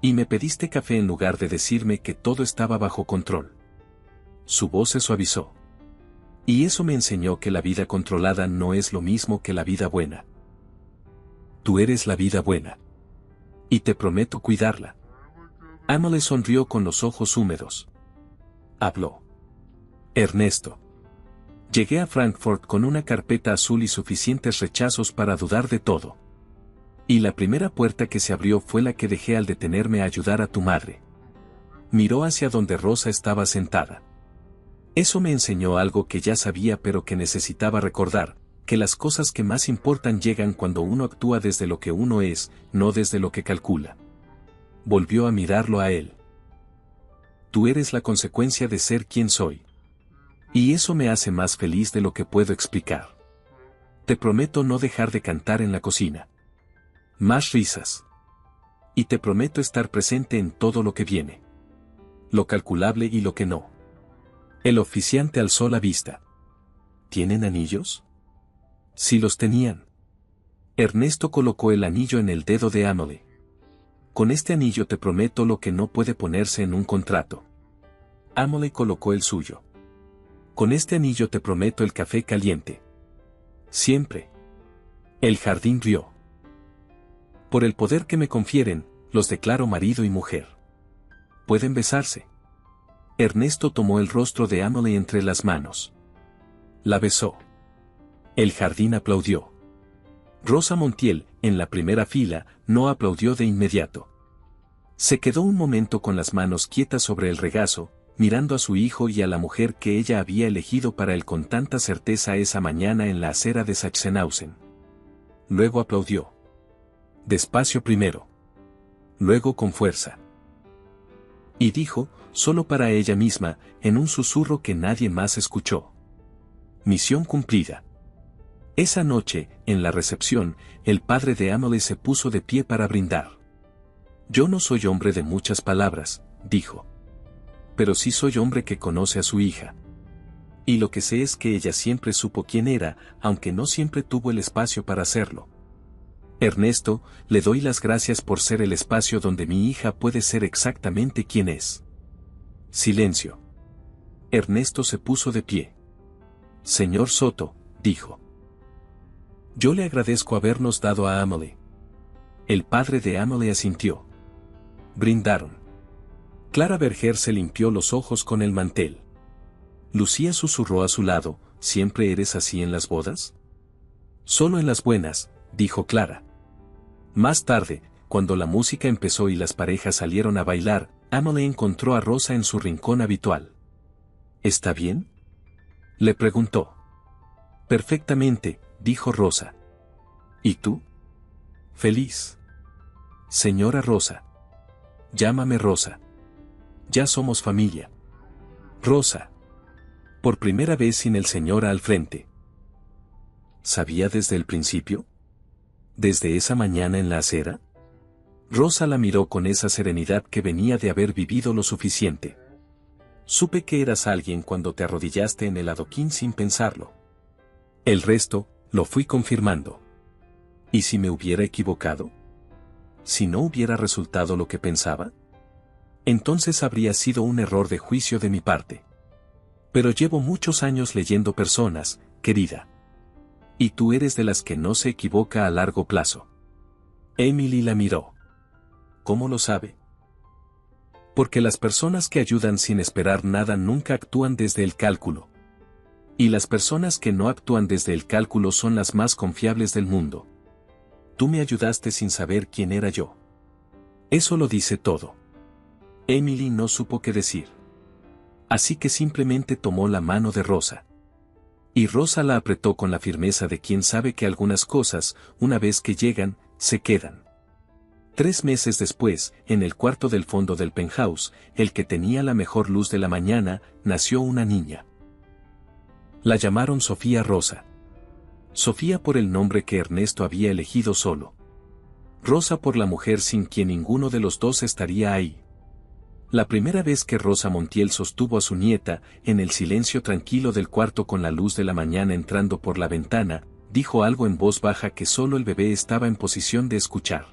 Y me pediste café en lugar de decirme que todo estaba bajo control. Su voz se suavizó. Y eso me enseñó que la vida controlada no es lo mismo que la vida buena. Tú eres la vida buena. Y te prometo cuidarla. Emily sonrió con los ojos húmedos. Habló. Ernesto. Llegué a Frankfurt con una carpeta azul y suficientes rechazos para dudar de todo. Y la primera puerta que se abrió fue la que dejé al detenerme a ayudar a tu madre. Miró hacia donde Rosa estaba sentada. Eso me enseñó algo que ya sabía pero que necesitaba recordar, que las cosas que más importan llegan cuando uno actúa desde lo que uno es, no desde lo que calcula. Volvió a mirarlo a él. Tú eres la consecuencia de ser quien soy. Y eso me hace más feliz de lo que puedo explicar. Te prometo no dejar de cantar en la cocina. Más risas. Y te prometo estar presente en todo lo que viene. Lo calculable y lo que no. El oficiante alzó la vista. ¿Tienen anillos? Sí los tenían. Ernesto colocó el anillo en el dedo de Emily. Con este anillo te prometo lo que no puede ponerse en un contrato. Emily colocó el suyo. Con este anillo te prometo el café caliente. Siempre. El jardín rió. Por el poder que me confieren, los declaro marido y mujer. Pueden besarse. Ernesto tomó el rostro de Emily entre las manos. La besó. El jardín aplaudió. Rosa Montiel, en la primera fila, no aplaudió de inmediato. Se quedó un momento con las manos quietas sobre el regazo, mirando a su hijo y a la mujer que ella había elegido para él con tanta certeza esa mañana en la acera de Sachsenhausen. Luego aplaudió. Despacio primero. Luego con fuerza. Y dijo, solo para ella misma, en un susurro que nadie más escuchó. Misión cumplida. Esa noche, en la recepción, el padre de Emily se puso de pie para brindar. Yo no soy hombre de muchas palabras, dijo. Pero sí soy hombre que conoce a su hija. Y lo que sé es que ella siempre supo quién era, aunque no siempre tuvo el espacio para hacerlo. Ernesto, le doy las gracias por ser el espacio donde mi hija puede ser exactamente quien es. Silencio. Ernesto se puso de pie. Señor Soto, dijo. Yo le agradezco habernos dado a Emily. El padre de Emily asintió. Brindaron. Clara Berger se limpió los ojos con el mantel. Lucía susurró a su lado, ¿siempre eres así en las bodas? Solo en las buenas, dijo Clara. Más tarde, cuando la música empezó y las parejas salieron a bailar, Emily encontró a Rosa en su rincón habitual. ¿Está bien?, le preguntó. Perfectamente, dijo Rosa. ¿Y tú? Feliz. Señora Rosa. Llámame Rosa. Ya somos familia. Rosa. Por primera vez sin el señora al frente. ¿Sabía desde el principio? ¿Desde esa mañana en la acera? Rosa la miró con esa serenidad que venía de haber vivido lo suficiente. Supe que eras alguien cuando te arrodillaste en el adoquín sin pensarlo. El resto, lo fui confirmando. ¿Y si me hubiera equivocado? ¿Si no hubiera resultado lo que pensaba? Entonces habría sido un error de juicio de mi parte. Pero llevo muchos años leyendo personas, querida. Y tú eres de las que no se equivoca a largo plazo. Emily la miró. ¿Cómo lo sabe? Porque las personas que ayudan sin esperar nada nunca actúan desde el cálculo. Y las personas que no actúan desde el cálculo son las más confiables del mundo. Tú me ayudaste sin saber quién era yo. Eso lo dice todo. Emily no supo qué decir. Así que simplemente tomó la mano de Rosa. Y Rosa la apretó con la firmeza de quien sabe que algunas cosas, una vez que llegan, se quedan. 3 meses después, en el cuarto del fondo del penthouse, el que tenía la mejor luz de la mañana, nació una niña. La llamaron Sofía Rosa. Sofía por el nombre que Ernesto había elegido solo. Rosa por la mujer sin quien ninguno de los dos estaría ahí. La primera vez que Rosa Montiel sostuvo a su nieta, en el silencio tranquilo del cuarto con la luz de la mañana entrando por la ventana, dijo algo en voz baja que solo el bebé estaba en posición de escuchar.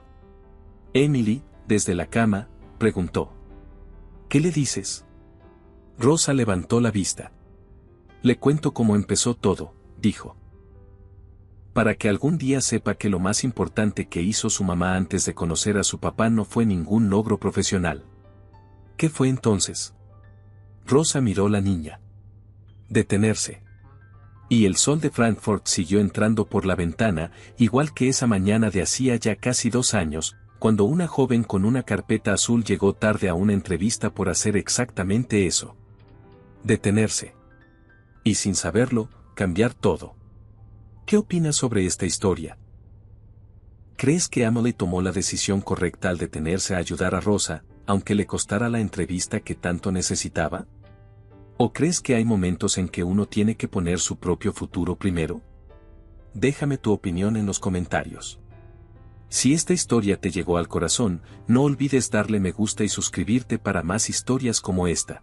Emily, desde la cama, preguntó. ¿Qué le dices? Rosa levantó la vista. Le cuento cómo empezó todo, dijo. Para que algún día sepa que lo más importante que hizo su mamá antes de conocer a su papá no fue ningún logro profesional. ¿Qué fue entonces? Rosa miró a la niña. Detenerse. Y el sol de Frankfurt siguió entrando por la ventana, igual que esa mañana de hacía ya casi 2 años, cuando una joven con una carpeta azul llegó tarde a una entrevista por hacer exactamente eso. Detenerse. Y sin saberlo, cambiar todo. ¿Qué opinas sobre esta historia? ¿Crees que Emily tomó la decisión correcta al detenerse a ayudar a Rosa, aunque le costara la entrevista que tanto necesitaba? ¿O crees que hay momentos en que uno tiene que poner su propio futuro primero? Déjame tu opinión en los comentarios. Si esta historia te llegó al corazón, no olvides darle me gusta y suscribirte para más historias como esta.